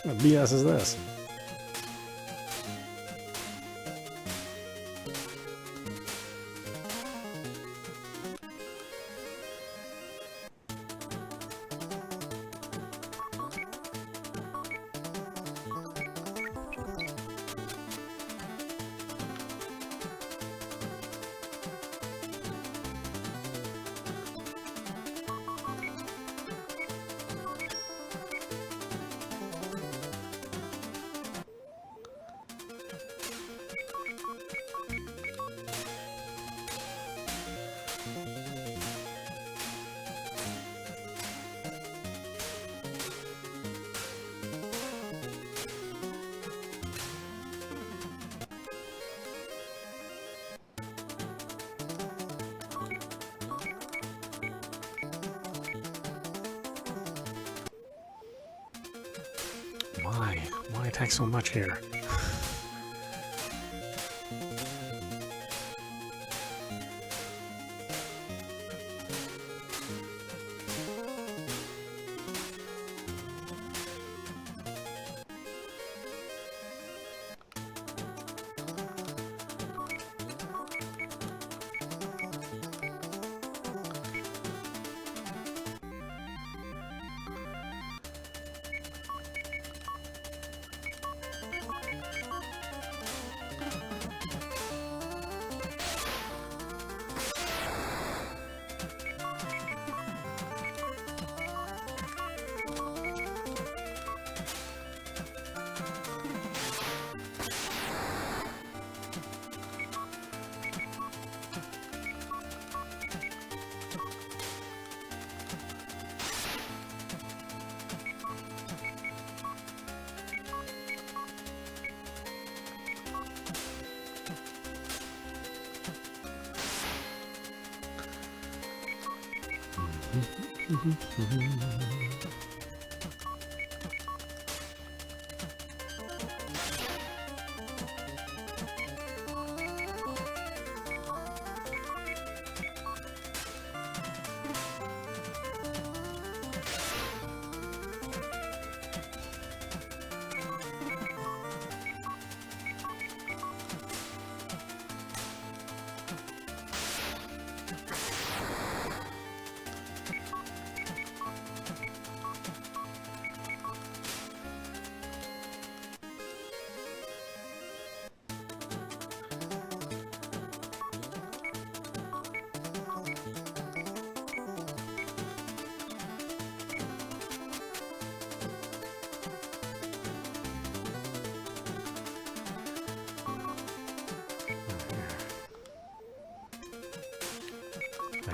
What BS is this? Why? Why attack so much here?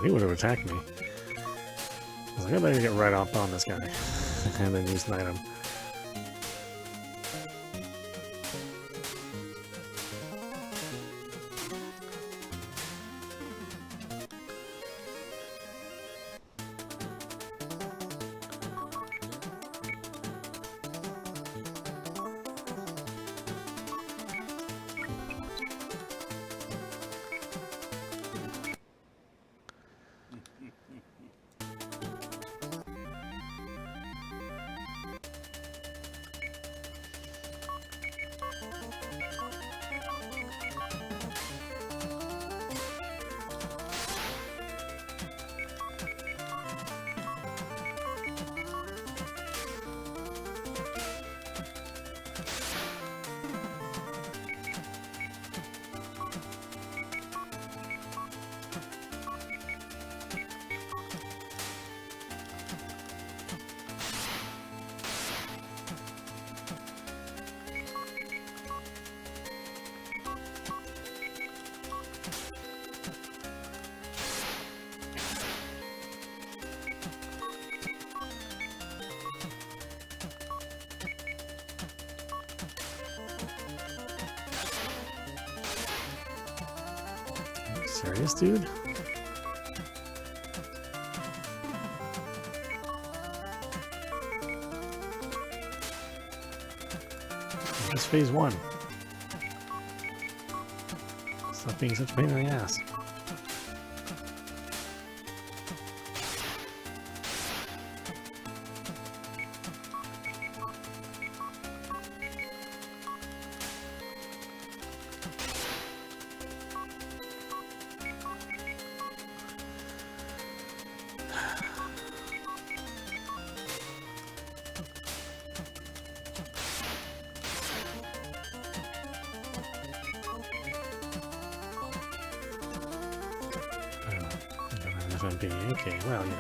He would have attacked me. I was like, I better get right up on this guy. And then use an item. Serious, dude? That's phase 1. Stop being such a pain in the ass. FMP. Okay, well, you know.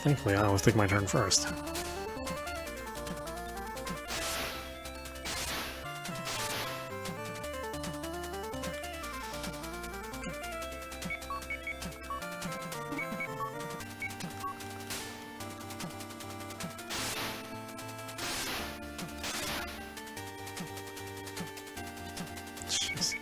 Thankfully, I always take my turn first. Jeez.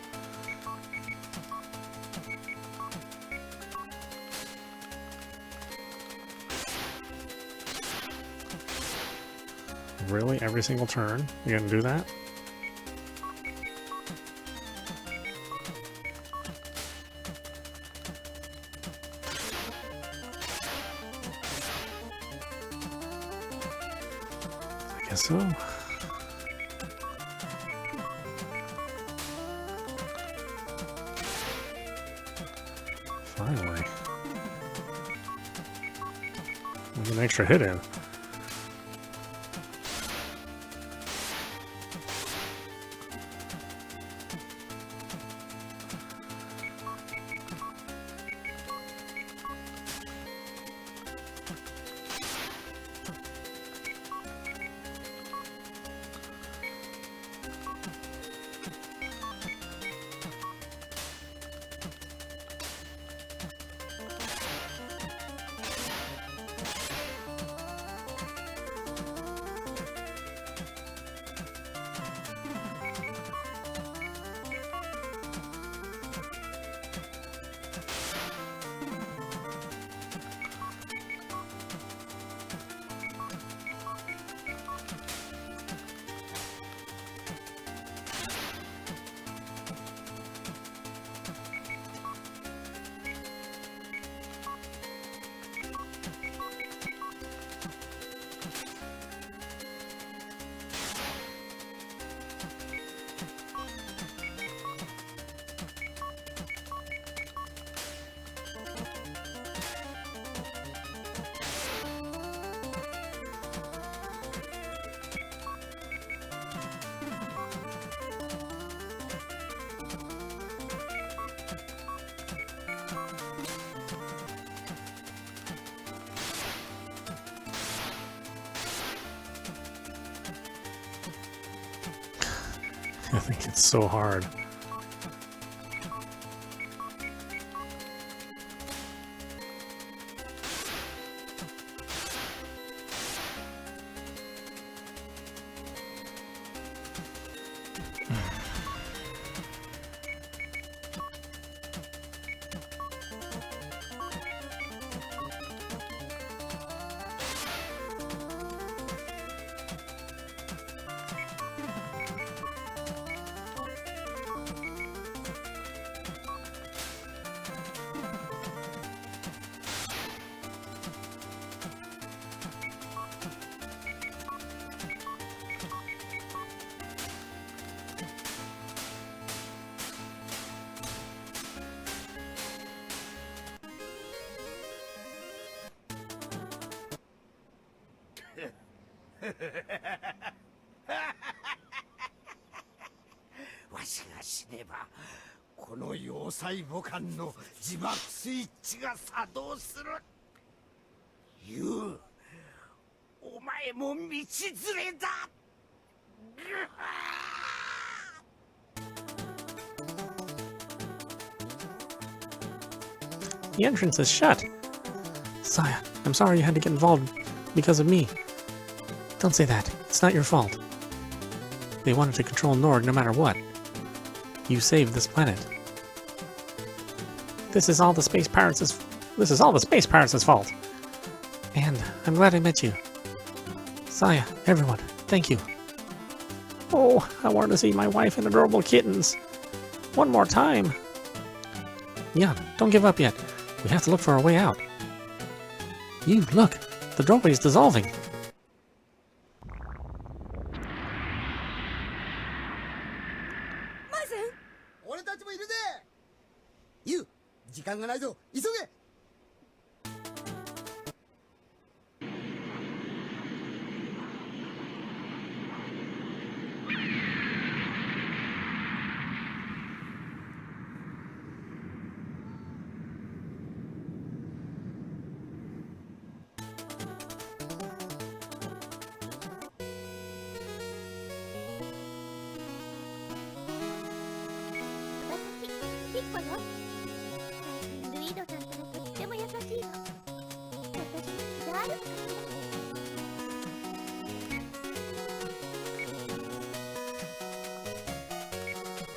Really? Every single turn? You're gonna do that? I guess so. Finally. There's an extra hit in. I think it's so hard.わしが死ねばこの要塞母艦の自爆スイッチが作動する。ユウ、お前も道連れだ。The entrance is shut. Saya, I'm sorry you had to get involved because of me. Don't say that. It's not your fault. They wanted to control Nord no matter what. You saved this planet. This is all the space pirates' fault. And I'm glad I met you. Saya, everyone, thank you. Oh, I wanted to see my wife and adorable kittens. One more time. Yan, don't give up yet. We have to look for a way out. You, look! The doorway is dissolving! 俺たちもいるぜ。ユウ、時間がないぞ。急げ。ピッコよ。ルイードちゃんってとっても優しいの。私に気があるのかしら。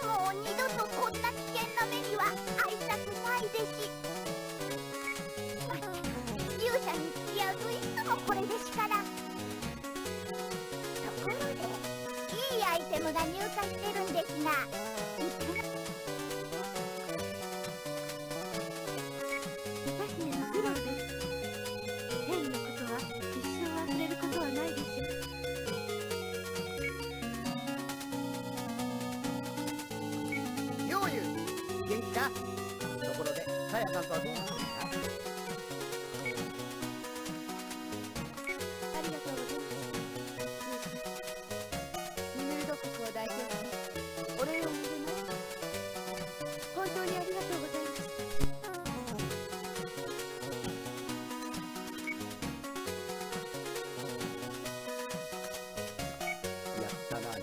もう二度とこんな危険な目には会いたくないでし。まったく勇者に付き合うといつもこれでしから。ところでいいアイテムが入荷してるんですが、いくらところで、さやさんとはどうなってるんだ？ありがとうございます。ミヌルド国を代表してお礼を述べます。本当にありがとうございます。やったな。機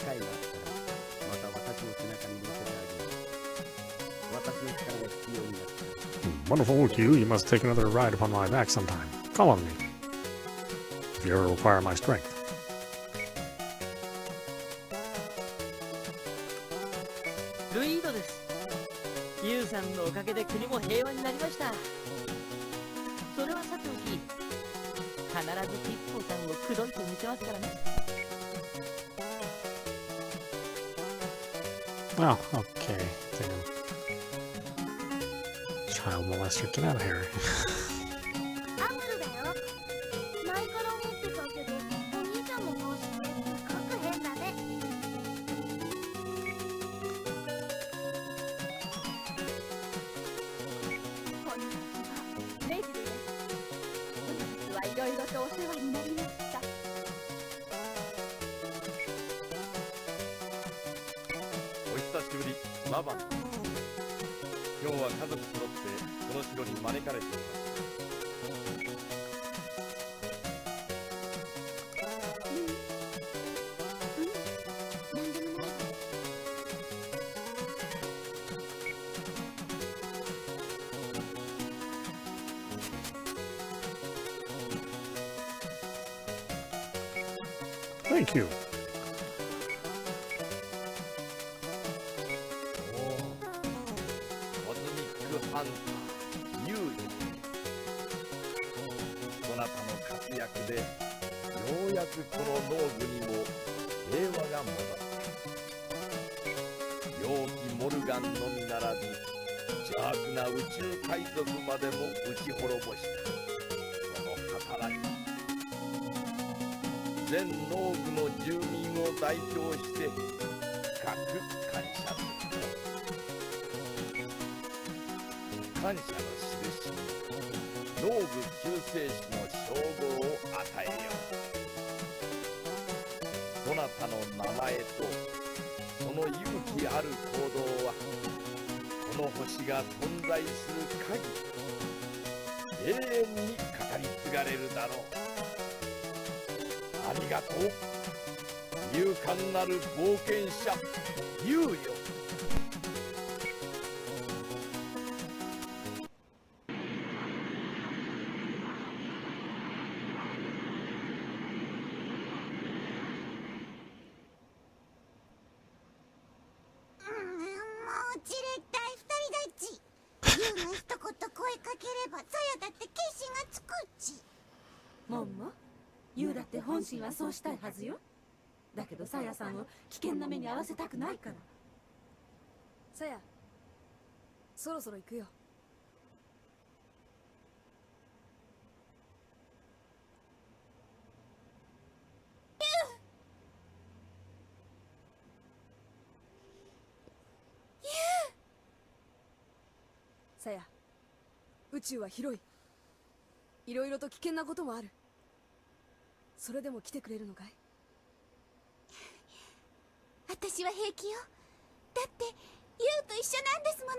会があったら、また私の背中に乗せてあげる。Wonderful Q, you must take another ride upon my back sometime. Call on me, if you ever require my strength. ルイードです。ユウさんのおかげで国も平和になりました。それはさておき、必ずピッポさんを口説いてみせますからね。Well, okay, damn. Child molester, get out of here. アムルだよ。前から思ってたけど、お兄ちゃんの顔してすごく変だね。こんにちは、レジです。本日はいろいろとお世話になりました。お久しぶり、ラバン。今日は家族揃ってこの城に招かれています。何でも Thank you. コズミックハンターユーユ。そなたの活躍でようやくこの農具にも平和が戻った。陽気モルガンのみならず邪悪な宇宙海賊までも打ち滅ぼした。その働き全農具の住民を代表して深く感謝する。感謝の印に農具救世主の称号を与えよう。そなたの名前とその勇気ある行動はこの星が存在する限り永遠に語り継がれるだろう。ありがとう勇敢なる冒険者ユウよ。じれったい二人だっち。ユウの一言声かければさやだって決心がつくっち。モンもユウだって本心はそうしたいはずよ。だけどさやさんを危険な目に遭わせたくないから。さや、そろそろ行くよ。さや、宇宙は広い。いろいろと危険なこともある。それでも来てくれるのかい？私は平気よ。だってユウと一緒なんですもの。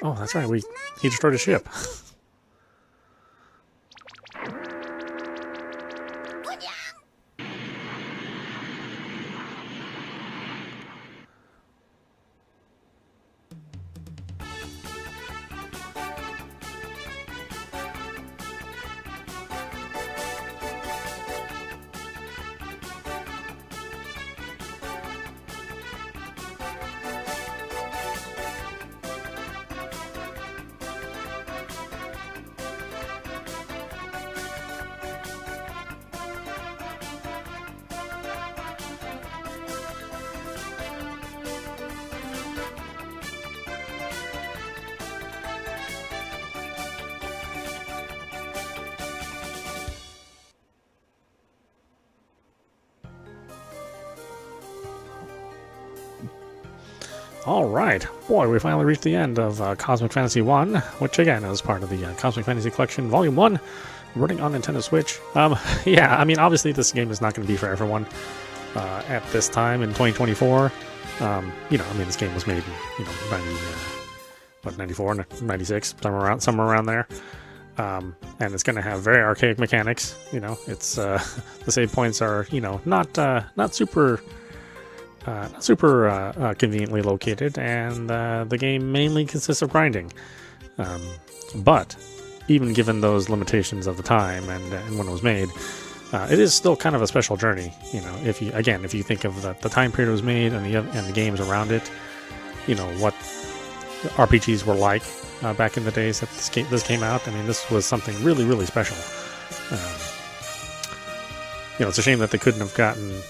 Oh, that's right. He destroyed a ship. All right, boy, we finally reached the end of Cosmic Fantasy 1, which again is part of the Cosmic Fantasy Collection Volume 1, running on Nintendo Switch. Yeah, I mean, obviously this game is not going to be for everyone at this time in 2024. You know, I mean, this game was made in 94, 96, somewhere around there. And it's going to have very archaic mechanics. You know, it's the save points are not super conveniently located, and the game mainly consists of grinding. But even given those limitations of the time and when it was made, it is still kind of a special journey. You know, if you think of the time period it was made and the games around it, you know what RPGs were like back in the days that this came out. I mean, this was something really, really special. You know, it's a shame that they couldn't have gotten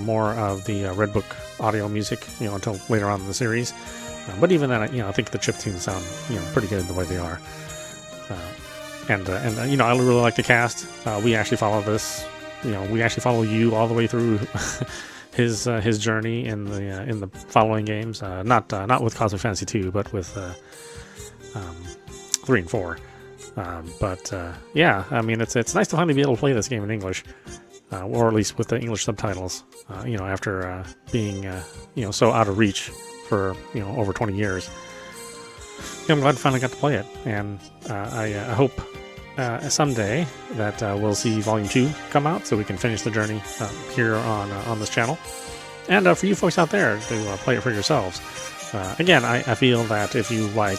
more of the Red Book audio music, you know, until later on in the series. But even then, you know, I think the chiptunes sound, you know, pretty good the way they are. And you know, I really like the cast. We actually follow this. You know, we actually follow you all the way through his journey in the following games. Not with Cosmic Fantasy 2, but with 3 and 4. Yeah, I mean, it's nice to finally be able to play this game in English. or at least with the English subtitles. After being so out of reach for over 20 years. I'm glad I finally got to play it, and I hope someday that we'll see Volume 2 come out, so we can finish the journey here on this channel. And for you folks out there to play it for yourselves. Again, I feel that if you like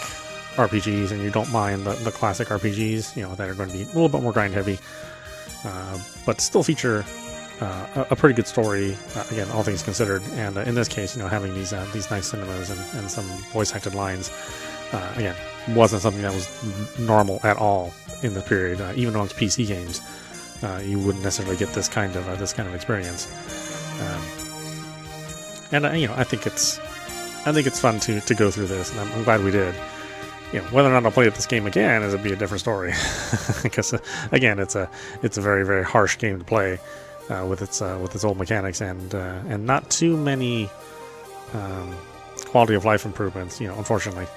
RPGs and you don't mind the classic RPGs, that are going to be a little bit more grind heavy, but still feature a pretty good story, again, all things considered, and in this case, having these nice cinemas and some voice acted lines, again, wasn't something that was normal at all in this period. Even amongst PC games, you wouldn't necessarily get this kind of experience. And I think it's fun to go through this, and I'm glad we did. Whether or not I'll play this game again is be a different story, because again, it's a very, very harsh game to play with its old mechanics and not too many quality of life improvements. Unfortunately,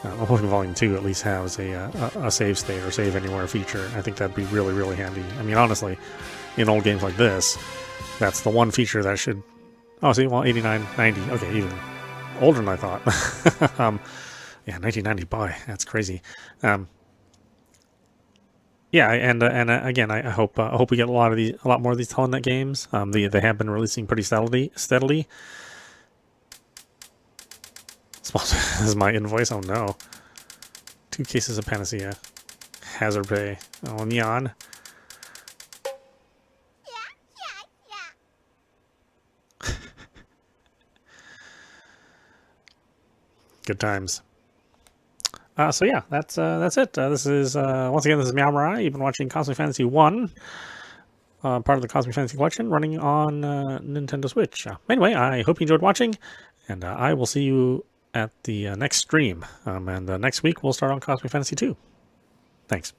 I'm hoping Volume 2 at least has a save state or save anywhere feature. I think that'd be really, really handy. I mean, honestly, in old games like this, that's the one feature that should. Oh, see, well, 89, 90. Okay, even older than I thought. Yeah, 1990. Boy, that's crazy. Yeah, and again, I hope we get a lot more of these Telenet games. They have been releasing pretty steadily. This is my invoice. Oh no, 2 cases of Panacea, Hazard Pay, oh Neon. Good times. So yeah, that's it. This is once again, this is meowmurai. You've been watching Cosmic Fantasy 1, part of the Cosmic Fantasy collection, running on Nintendo Switch. Anyway, I hope you enjoyed watching, and I will see you at the next stream. And next week we'll start on Cosmic Fantasy 2. Thanks.